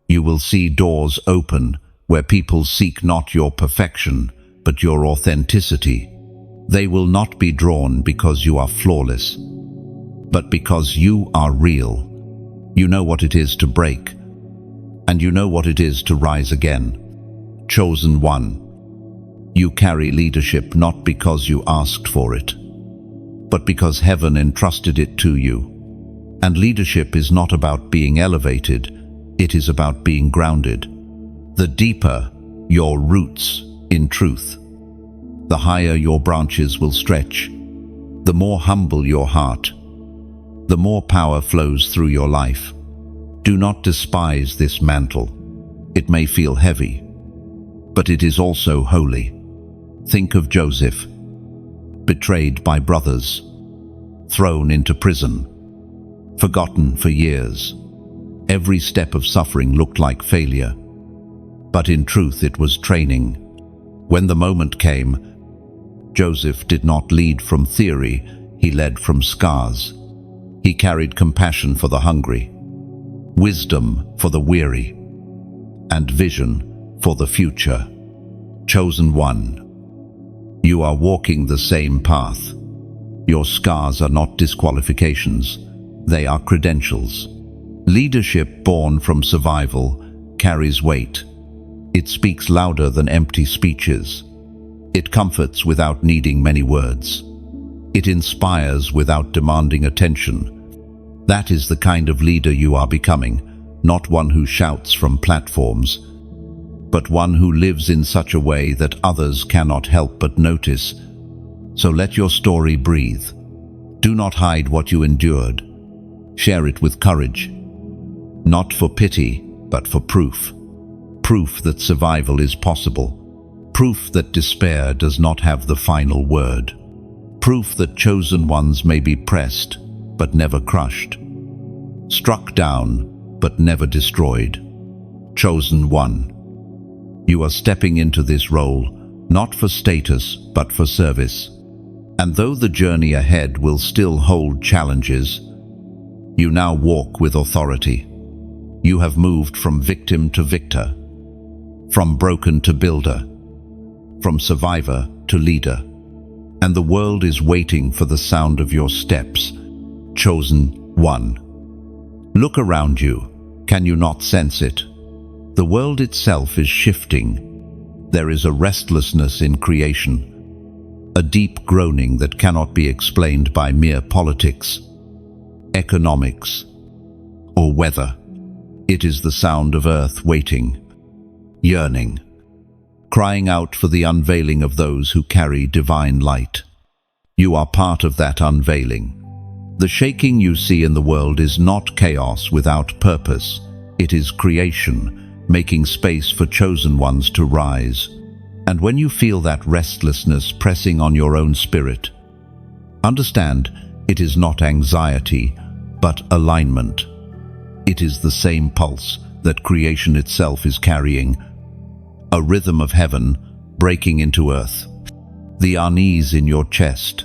You will see doors open where people seek not your perfection, but your authenticity. They will not be drawn because you are flawless, but because you are real. You know what it is to break, and you know what it is to rise again. Chosen one. You carry leadership not because you asked for it, but because heaven entrusted it to you. And leadership is not about being elevated, it is about being grounded. The deeper your roots in truth, the higher your branches will stretch. The more humble your heart, the more power flows through your life. Do not despise this mantle. It may feel heavy, but it is also holy. Think of Joseph, betrayed by brothers, thrown into prison, forgotten for years. Every step of suffering looked like failure, but in truth it was training. When the moment came, Joseph did not lead from theory, he led from scars. He carried compassion for the hungry, wisdom for the weary, and vision for the future. Chosen one. You are walking the same path. Your scars are not disqualifications, they are credentials. Leadership born from survival carries weight. It speaks louder than empty speeches. It comforts without needing many words. It inspires without demanding attention. That is the kind of leader you are becoming, not one who shouts from platforms, but one who lives in such a way that others cannot help but notice. So let your story breathe. Do not hide what you endured. Share it with courage. Not for pity, but for proof. Proof that survival is possible. Proof that despair does not have the final word. Proof that chosen ones may be pressed, but never crushed. Struck down, but never destroyed. Chosen one. You are stepping into this role, not for status, but for service. And though the journey ahead will still hold challenges, you now walk with authority. You have moved from victim to victor, from broken to builder, from survivor to leader. And the world is waiting for the sound of your steps. Chosen one. Look around you. Can you not sense it? The world itself is shifting. There is a restlessness in creation, a deep groaning that cannot be explained by mere politics, economics, or weather. It is the sound of earth waiting, yearning, crying out for the unveiling of those who carry divine light. You are part of that unveiling. The shaking you see in the world is not chaos without purpose. It is creation, making space for chosen ones to rise. And when you feel that restlessness pressing on your own spirit, understand it is not anxiety, but alignment. It is the same pulse that creation itself is carrying, a rhythm of heaven breaking into earth, the unease in your chest,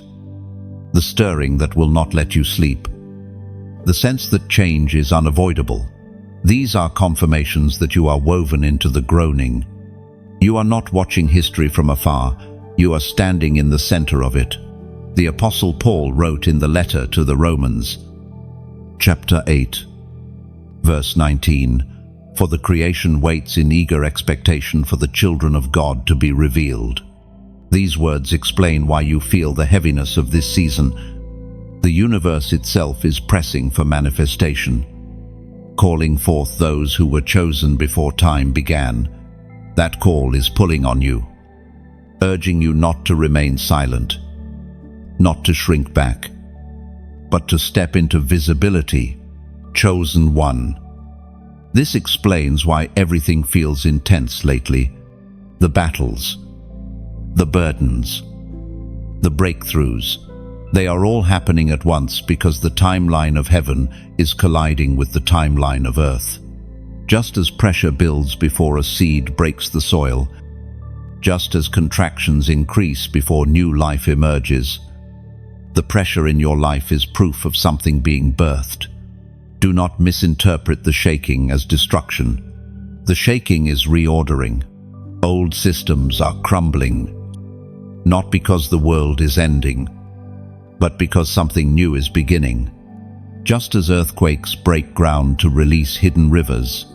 the stirring that will not let you sleep, the sense that change is unavoidable. These are confirmations that you are woven into the groaning. You are not watching history from afar, you are standing in the center of it. The Apostle Paul wrote in the letter to the Romans, chapter 8, verse 19, "For the creation waits in eager expectation for the children of God to be revealed." These words explain why you feel the heaviness of this season. The universe itself is pressing for manifestation, calling forth those who were chosen before time began. That call is pulling on you, urging you not to remain silent, not to shrink back, but to step into visibility, chosen one. This explains why everything feels intense lately. The battles, the burdens, the breakthroughs, they are all happening at once because the timeline of heaven is colliding with the timeline of earth. Just as pressure builds before a seed breaks the soil, just as contractions increase before new life emerges, the pressure in your life is proof of something being birthed. Do not misinterpret the shaking as destruction. The shaking is reordering. Old systems are crumbling, not because the world is ending, but because something new is beginning. Just as earthquakes break ground to release hidden rivers,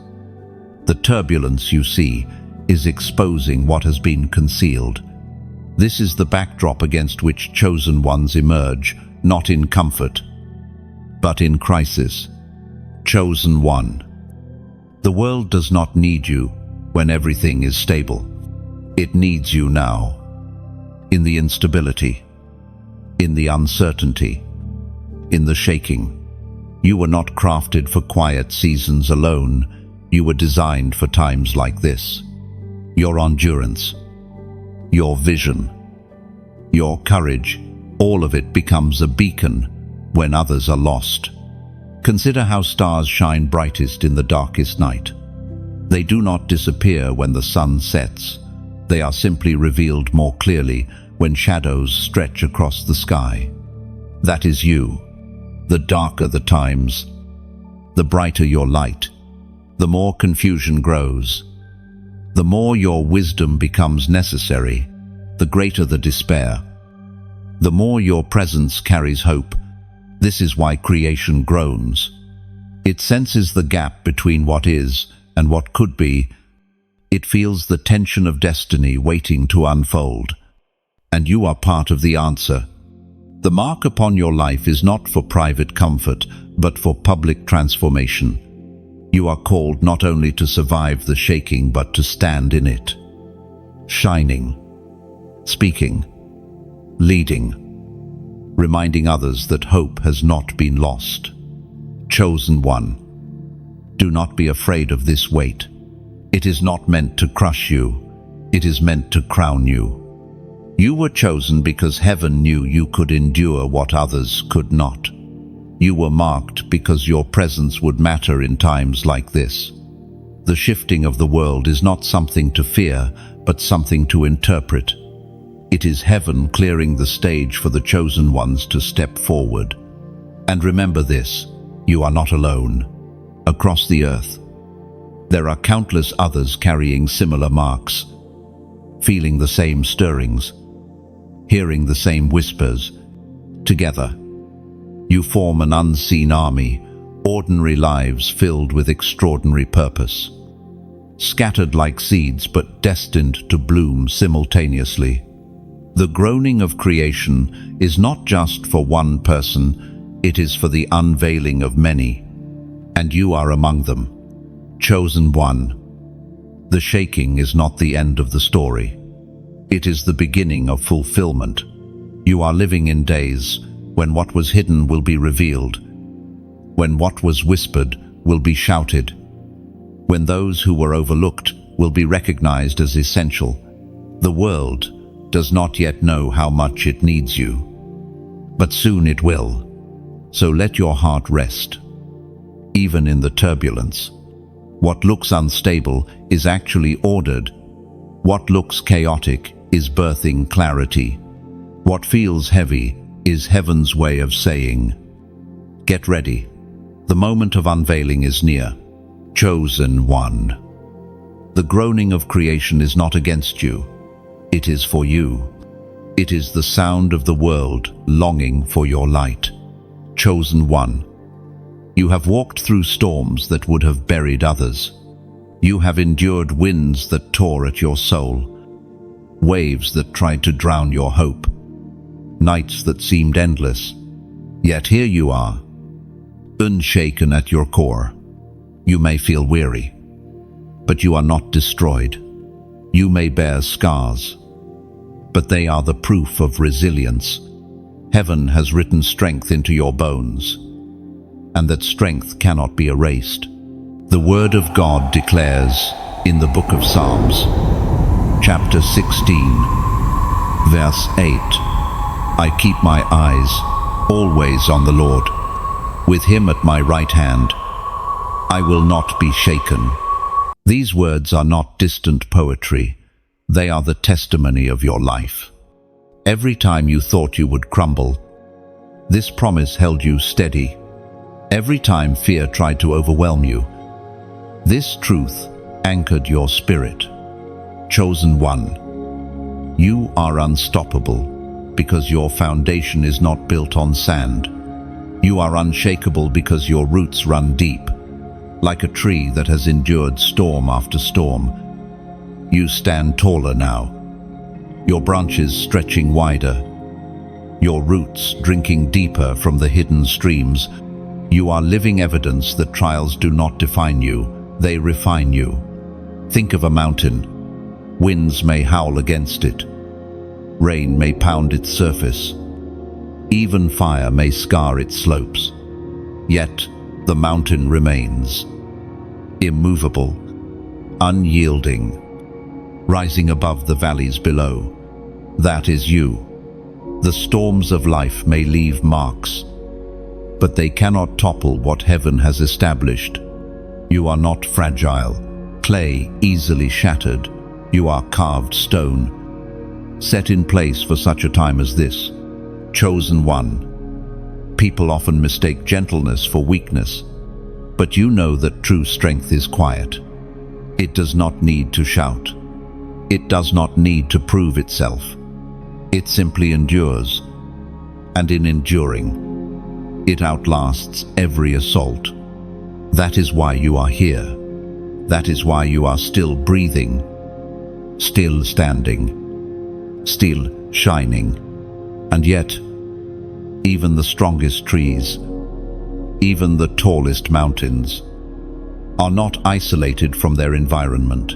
the turbulence you see is exposing what has been concealed. This is the backdrop against which chosen ones emerge, not in comfort, but in crisis. Chosen one. The world does not need you when everything is stable. It needs you now, in the instability, in the uncertainty, in the shaking. You were not crafted for quiet seasons alone. You were designed for times like this. Your endurance, your vision, your courage, all of it becomes a beacon when others are lost. Consider how stars shine brightest in the darkest night. They do not disappear when the sun sets. They are simply revealed more clearly when shadows stretch across the sky. That is you. The darker the times, the brighter your light. The more confusion grows, the more your wisdom becomes necessary, the greater the despair. The more your presence carries hope. This is why creation groans. It senses the gap between what is and what could be. It feels the tension of destiny waiting to unfold. And you are part of the answer. The mark upon your life is not for private comfort, but for public transformation. You are called not only to survive the shaking, but to stand in it. Shining, speaking, leading, reminding others that hope has not been lost. Chosen one. Do not be afraid of this weight. It is not meant to crush you. It is meant to crown you. You were chosen because heaven knew you could endure what others could not. You were marked because your presence would matter in times like this. The shifting of the world is not something to fear, but something to interpret. It is heaven clearing the stage for the chosen ones to step forward. And remember this, you are not alone. Across the earth, there are countless others carrying similar marks, feeling the same stirrings, hearing the same whispers. Together, you form an unseen army, ordinary lives filled with extraordinary purpose. Scattered like seeds but destined to bloom simultaneously. The groaning of creation is not just for one person, it is for the unveiling of many. And you are among them, chosen one. The shaking is not the end of the story. It is the beginning of fulfillment. You are living in days when what was hidden will be revealed, when what was whispered will be shouted, when those who were overlooked will be recognized as essential. The world does not yet know how much it needs you, but soon it will. So let your heart rest. Even in the turbulence, what looks unstable is actually ordered. What looks chaotic is birthing clarity. What feels heavy is heaven's way of saying, get ready. The moment of unveiling is near. Chosen one. The groaning of creation is not against you. It is for you. It is the sound of the world longing for your light. Chosen one. You have walked through storms that would have buried others. You have endured winds that tore at your soul, waves that tried to drown your hope, nights that seemed endless. Yet here you are, unshaken at your core. You may feel weary, but you are not destroyed. You may bear scars, but they are the proof of resilience. Heaven has written strength into your bones, and that strength cannot be erased. The Word of God declares in the book of Psalms, chapter 16, verse 8, I keep my eyes always on the Lord. With him at my right hand, I will not be shaken. These words are not distant poetry. They are the testimony of your life. Every time you thought you would crumble, this promise held you steady. Every time fear tried to overwhelm you, this truth anchored your spirit. Chosen one. You are unstoppable because your foundation is not built on sand. You are unshakable because your roots run deep. Like a tree that has endured storm after storm, you stand taller now, your branches stretching wider, your roots drinking deeper from the hidden streams. You are living evidence that trials do not define you, they refine you. Think of a mountain. Winds may howl against it. Rain may pound its surface. Even fire may scar its slopes. Yet the mountain remains, immovable, unyielding, rising above the valleys below. That is you. The storms of life may leave marks, but they cannot topple what heaven has established. You are not fragile, clay easily shattered. You are carved stone, set in place for such a time as this. Chosen one. People often mistake gentleness for weakness, but you know that true strength is quiet. It does not need to shout. It does not need to prove itself. It simply endures, and in enduring, it outlasts every assault. That is why you are here. That is why you are still breathing, still standing, still shining. And yet, even the strongest trees, even the tallest mountains, are not isolated from their environment.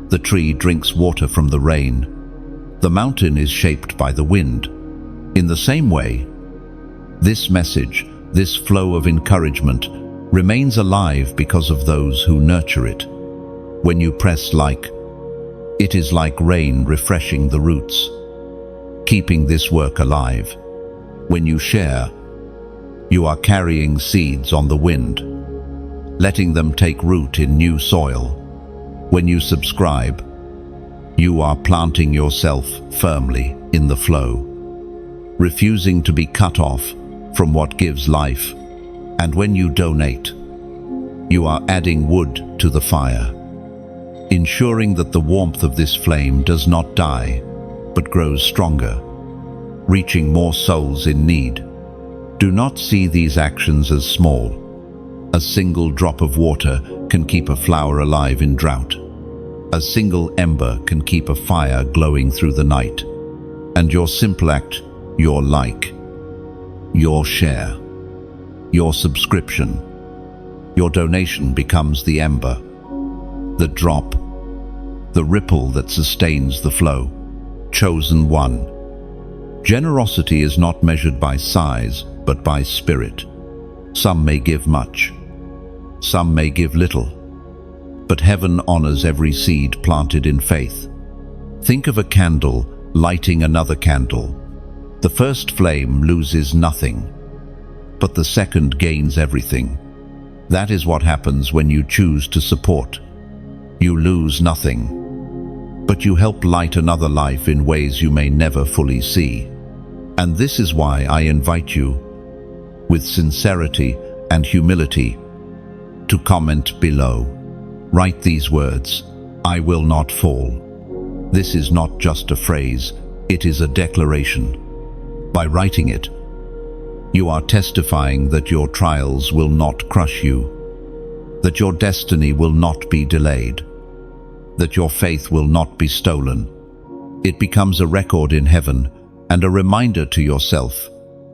The tree drinks water from the rain. The mountain is shaped by the wind. In the same way, this message, this flow of encouragement, remains alive because of those who nurture it. When you press like, it is like rain refreshing the roots, keeping this work alive. When you share, you are carrying seeds on the wind, letting them take root in new soil. When you subscribe, you are planting yourself firmly in the flow, refusing to be cut off from what gives life. And when you donate, you are adding wood to the fire, ensuring that the warmth of this flame does not die, but grows stronger, reaching more souls in need. Do not see these actions as small. A single drop of water can keep a flower alive in drought. A single ember can keep a fire glowing through the night. And your simple act, your like, your share, your subscription, your donation becomes the ember, the drop, the ripple that sustains the flow. Chosen one. Generosity is not measured by size, but by spirit. Some may give much, some may give little, but heaven honors every seed planted in faith. Think of a candle lighting another candle. The first flame loses nothing, but the second gains everything. That is what happens when you choose to support. You lose nothing, but you help light another life in ways you may never fully see. And this is why I invite you, with sincerity and humility, to comment below. Write these words, "I will not fall." This is not just a phrase, It is a declaration. By writing it, you are testifying that your trials will not crush you, that your destiny will not be delayed, that your faith will not be stolen. It becomes a record in heaven and a reminder to yourself,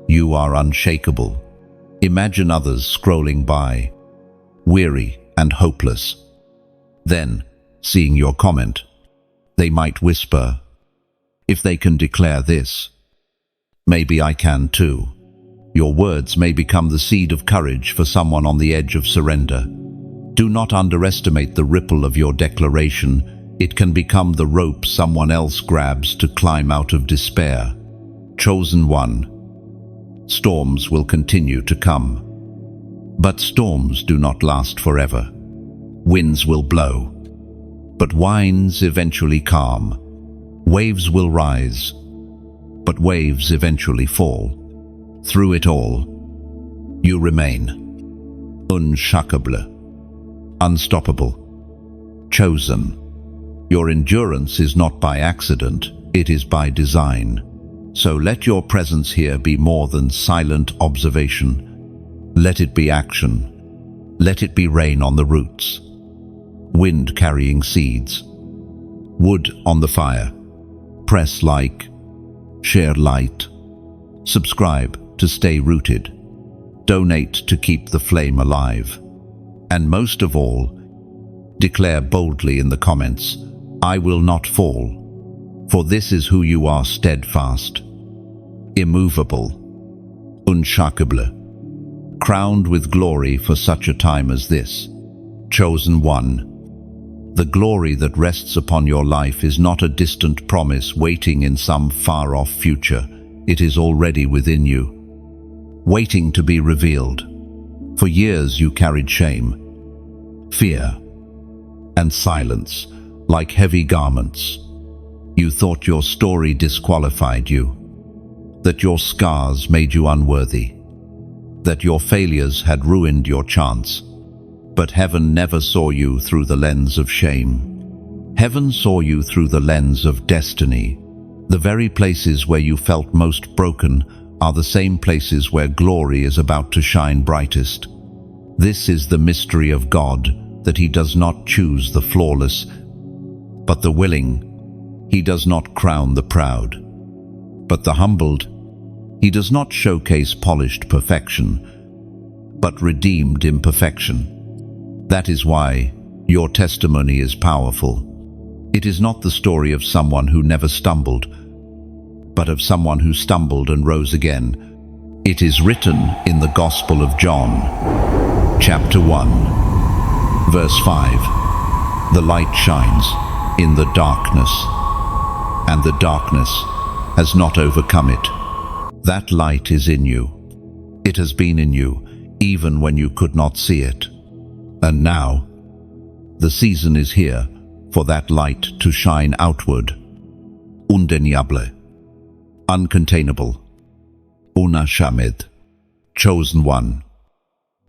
you are unshakable. Imagine others scrolling by, weary and hopeless. Then, seeing your comment, they might whisper, if they can declare this, maybe I can too. Your words may become the seed of courage for someone on the edge of surrender. Do not underestimate the ripple of your declaration. It can become the rope someone else grabs to climb out of despair. Chosen one. Storms will continue to come. But storms do not last forever. Winds will blow, but winds eventually calm. Waves will rise, but waves eventually fall. Through it all, you remain unshakable, unstoppable, chosen. Your endurance is not by accident, it is by design. So let your presence here be more than silent observation. Let it be action. Let it be rain on the roots, wind carrying seeds, wood on the fire. Press like, share light, subscribe to stay rooted, donate to keep the flame alive. And most of all, declare boldly in the comments, I will not fall, for this is who you are, steadfast, immovable, unshakable, crowned with glory for such a time as this. Chosen one. The glory that rests upon your life is not a distant promise waiting in some far-off future. It is already within you, waiting to be revealed. For years you carried shame, fear, and silence like heavy garments. You thought your story disqualified you, that your scars made you unworthy, that your failures had ruined your chance. But heaven never saw you through the lens of shame. Heaven saw you through the lens of destiny. The very places where you felt most broken are the same places where glory is about to shine brightest. This is the mystery of God, that He does not choose the flawless, but the willing. He does not crown the proud, but the humbled. He does not showcase polished perfection, but redeemed imperfection. That is why your testimony is powerful. It is not the story of someone who never stumbled, but of someone who stumbled and rose again. It is written in the Gospel of John, chapter 1, verse 5. The light shines in the darkness, and the darkness has not overcome it. That light is in you. It has been in you, even when you could not see it. And now, the season is here for that light to shine outward. Undeniable, uncontainable, unashamed, chosen one.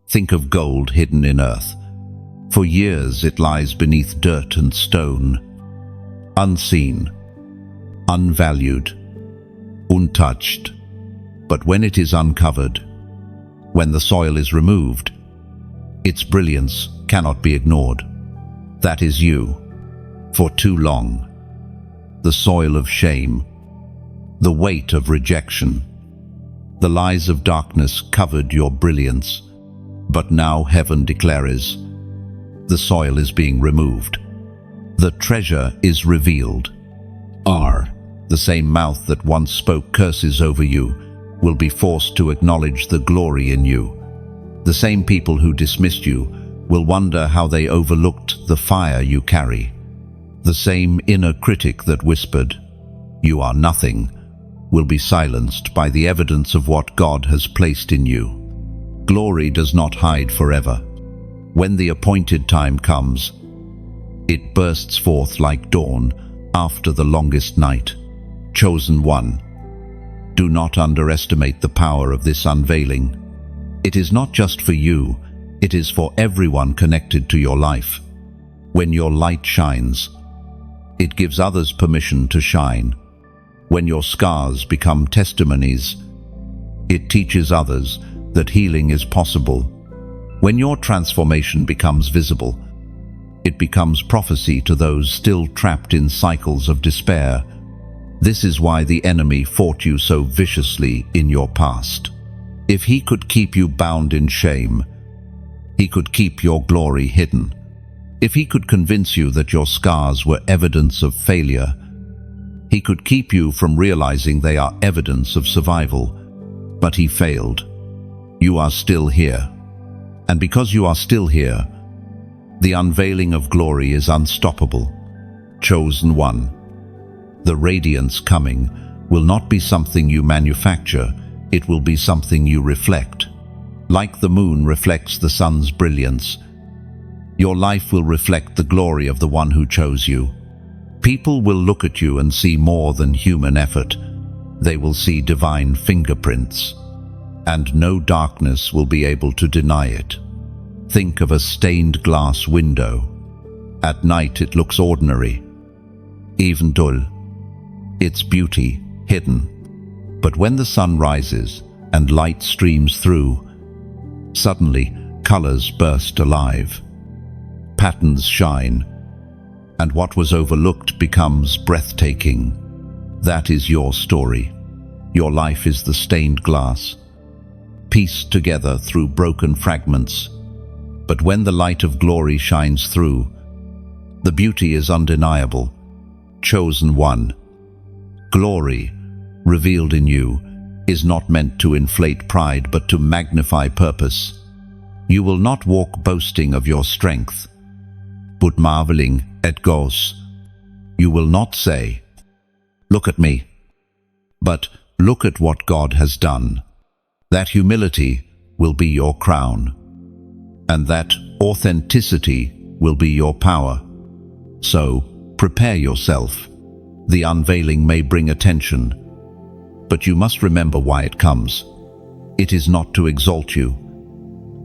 Think of gold hidden in earth. For years it lies beneath dirt and stone, unseen, unvalued, untouched. But when it is uncovered, when the soil is removed, its brilliance cannot be ignored. That is you. For too long, the soil of shame, the weight of rejection, the lies of darkness covered your brilliance. But now heaven declares, the soil is being removed. The treasure is revealed. The same mouth that once spoke curses over you will be forced to acknowledge the glory in you. The same people who dismissed you will wonder how they overlooked the fire you carry. The same inner critic that whispered, "You are nothing," will be silenced by the evidence of what God has placed in you. Glory does not hide forever. When the appointed time comes, it bursts forth like dawn after the longest night. Chosen one, do not underestimate the power of this unveiling. It is not just for you, it is for everyone connected to your life. When your light shines, it gives others permission to shine. When your scars become testimonies, it teaches others that healing is possible. When your transformation becomes visible, it becomes prophecy to those still trapped in cycles of despair. This is why the enemy fought you so viciously in your past. If he could keep you bound in shame, he could keep your glory hidden. If he could convince you that your scars were evidence of failure, he could keep you from realizing they are evidence of survival. But he failed. You are still here. And because you are still here, the unveiling of glory is unstoppable. Chosen one. The radiance coming will not be something you manufacture, it will be something you reflect. Like the moon reflects the sun's brilliance, your life will reflect the glory of the one who chose you. People will look at you and see more than human effort. They will see divine fingerprints, and no darkness will be able to deny it. Think of a stained glass window. At night it looks ordinary, even dull. Its beauty hidden. But when the sun rises and light streams through, suddenly colors burst alive. Patterns shine, and what was overlooked becomes breathtaking. That is your story. Your life is the stained glass, pieced together through broken fragments. But when the light of glory shines through, the beauty is undeniable. Chosen one. Glory, revealed in you, is not meant to inflate pride but to magnify purpose. You will not walk boasting of your strength, but marveling at God's. You will not say, "Look at me," but "Look at what God has done." That humility will be your crown, and that authenticity will be your power. So, prepare yourself. The unveiling may bring attention, but you must remember why it comes. It is not to exalt you,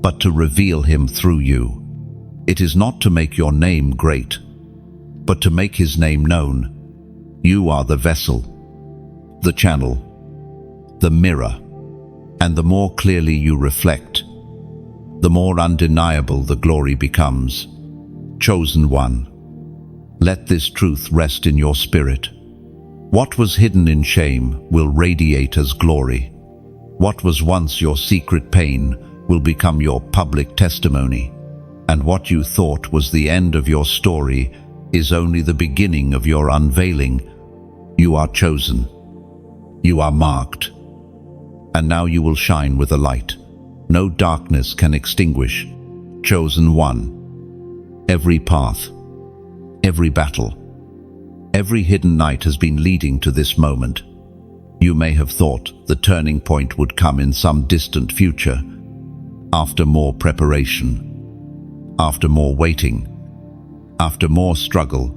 but to reveal him through you. It is not to make your name great, but to make his name known. You are the vessel, the channel, the mirror, and the more clearly you reflect, the more undeniable the glory becomes. Chosen one. Let this truth rest in your spirit. What was hidden in shame will radiate as glory. What was once your secret pain will become your public testimony. And what you thought was the end of your story is only the beginning of your unveiling. You are chosen. You are marked. And now you will shine with a light no darkness can extinguish. Chosen one. Every path, every battle, every hidden night has been leading to this moment. You may have thought the turning point would come in some distant future, after more preparation, after more waiting, after more struggle.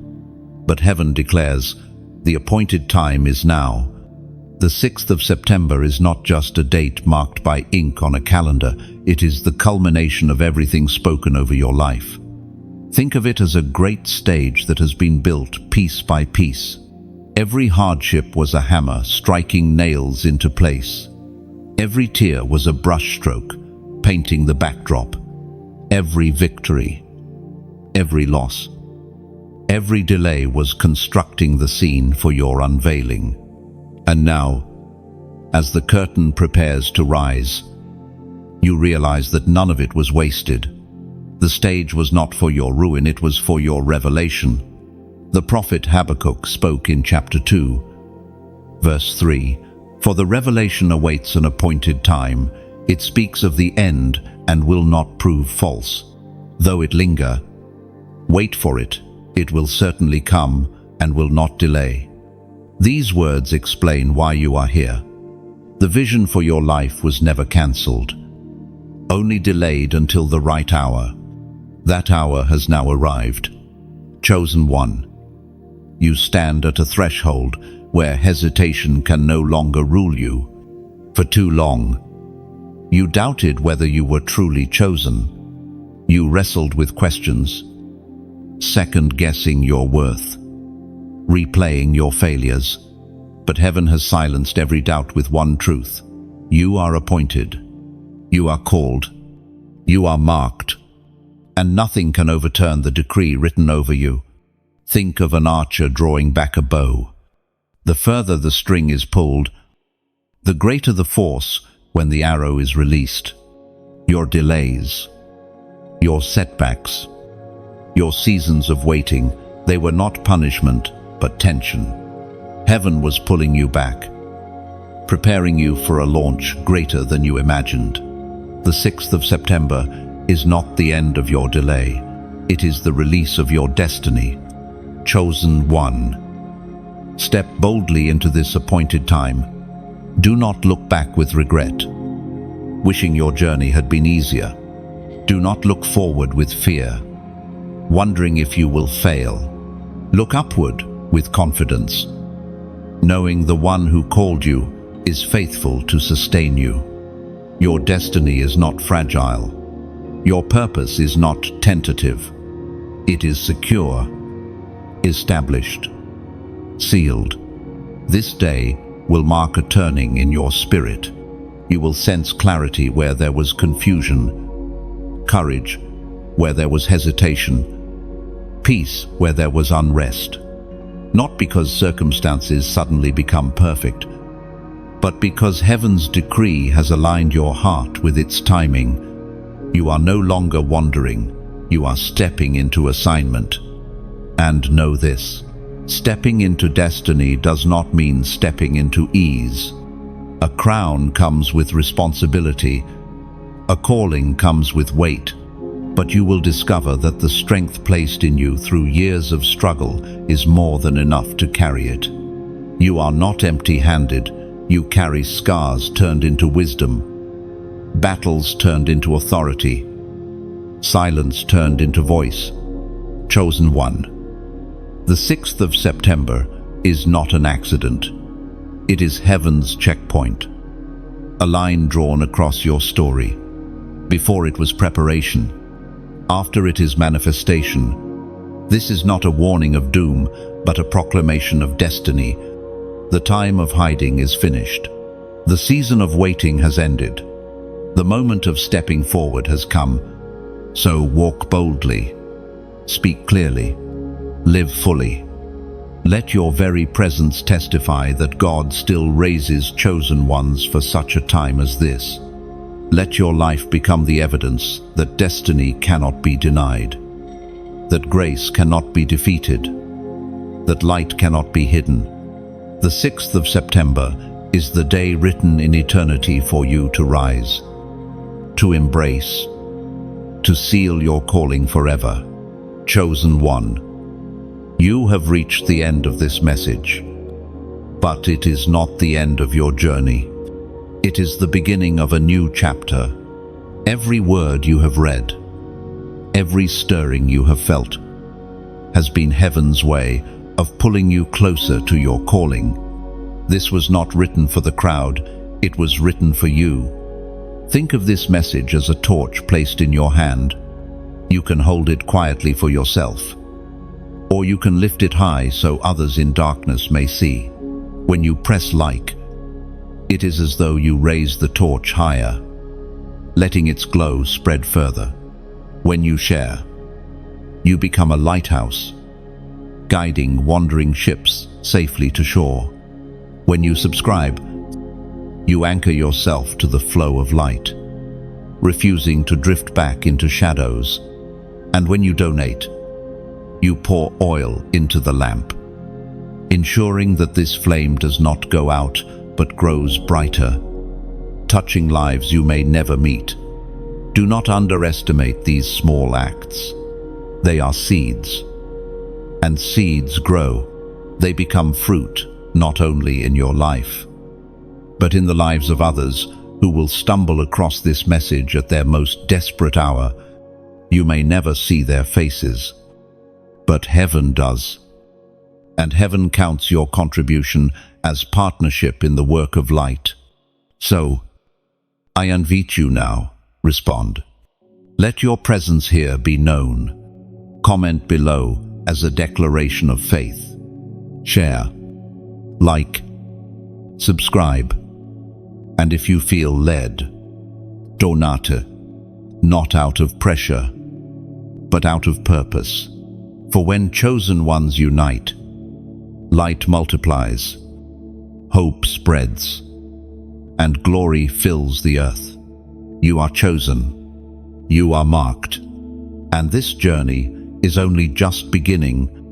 But heaven declares, the appointed time is now. The 6th of September is not just a date marked by ink on a calendar, it is the culmination of everything spoken over your life. Think of it as a great stage that has been built piece by piece. Every hardship was a hammer striking nails into place. Every tear was a brushstroke painting the backdrop. Every victory, every loss, every delay was constructing the scene for your unveiling. And now, as the curtain prepares to rise, you realize that none of it was wasted. The stage was not for your ruin, it was for your revelation. The prophet Habakkuk spoke in chapter 2, verse 3, "For the revelation awaits an appointed time. It speaks of the end and will not prove false. Though it linger, wait for it. It will certainly come and will not delay." These words explain why you are here. The vision for your life was never cancelled, only delayed until the right hour. That hour has now arrived. Chosen one. You stand at a threshold where hesitation can no longer rule you. For too long, you doubted whether you were truly chosen. You wrestled with questions, second-guessing your worth, replaying your failures, But heaven has silenced every doubt with one truth. You are appointed. You are called. You are marked. And nothing can overturn the decree written over you. Think of an archer drawing back a bow. The further the string is pulled, the greater the force when the arrow is released. Your delays, your setbacks, your seasons of waiting, they were not punishment, but tension. Heaven was pulling you back, preparing you for a launch greater than you imagined. The 6th of September is not the end of your delay. It is the release of your destiny. Chosen one. Step boldly into this appointed time. Do not look back with regret, wishing your journey had been easier. Do not look forward with fear, wondering if you will fail. Look upward with confidence, knowing the one who called you is faithful to sustain you. Your destiny is not fragile. Your purpose is not tentative. It is secure, established, sealed. This day will mark a turning in your spirit. You will sense clarity where there was confusion, courage where there was hesitation, peace where there was unrest. Not because circumstances suddenly become perfect, but because heaven's decree has aligned your heart with its timing. You are no longer wandering, you are stepping into assignment. And know this, stepping into destiny does not mean stepping into ease. A crown comes with responsibility, a calling comes with weight, but you will discover that the strength placed in you through years of struggle is more than enough to carry it. You are not empty-handed, you carry scars turned into wisdom, battles turned into authority, silence turned into voice. Chosen one. The 6th of September is not an accident. It is heaven's checkpoint. A line drawn across your story. Before it was preparation. After it is manifestation. This is not a warning of doom, but a proclamation of destiny. The time of hiding is finished. The season of waiting has ended. The moment of stepping forward has come. So walk boldly. Speak clearly. Live fully. Let your very presence testify that God still raises chosen ones for such a time as this. Let your life become the evidence that destiny cannot be denied, that grace cannot be defeated, that light cannot be hidden. The 6th of September is the day written in eternity for you to rise, to embrace, to seal your calling forever. Chosen one. You have reached the end of this message, but it is not the end of your journey. It is the beginning of a new chapter. Every word you have read, every stirring you have felt, has been heaven's way of pulling you closer to your calling. This was not written for the crowd, it was written for you. Think of this message as a torch placed in your hand. You can hold it quietly for yourself, or you can lift it high so others in darkness may see. When you press like, it is as though you raise the torch higher, letting its glow spread further. When you share, you become a lighthouse, guiding wandering ships safely to shore. When you subscribe, you anchor yourself to the flow of light, refusing to drift back into shadows. And when you donate, you pour oil into the lamp, ensuring that this flame does not go out but grows brighter, touching lives you may never meet. Do not underestimate these small acts. They are seeds, and seeds grow. They become fruit, not only in your life, but in the lives of others who will stumble across this message at their most desperate hour. You may never see their faces, but heaven does. And heaven counts your contribution as partnership in the work of light. So, I invite you now, respond. Let your presence here be known. Comment below as a declaration of faith. Share, like, subscribe. And if you feel led, donate, not out of pressure, but out of purpose. For when chosen ones unite, light multiplies, hope spreads, and glory fills the earth. You are chosen, you are marked, and this journey is only just beginning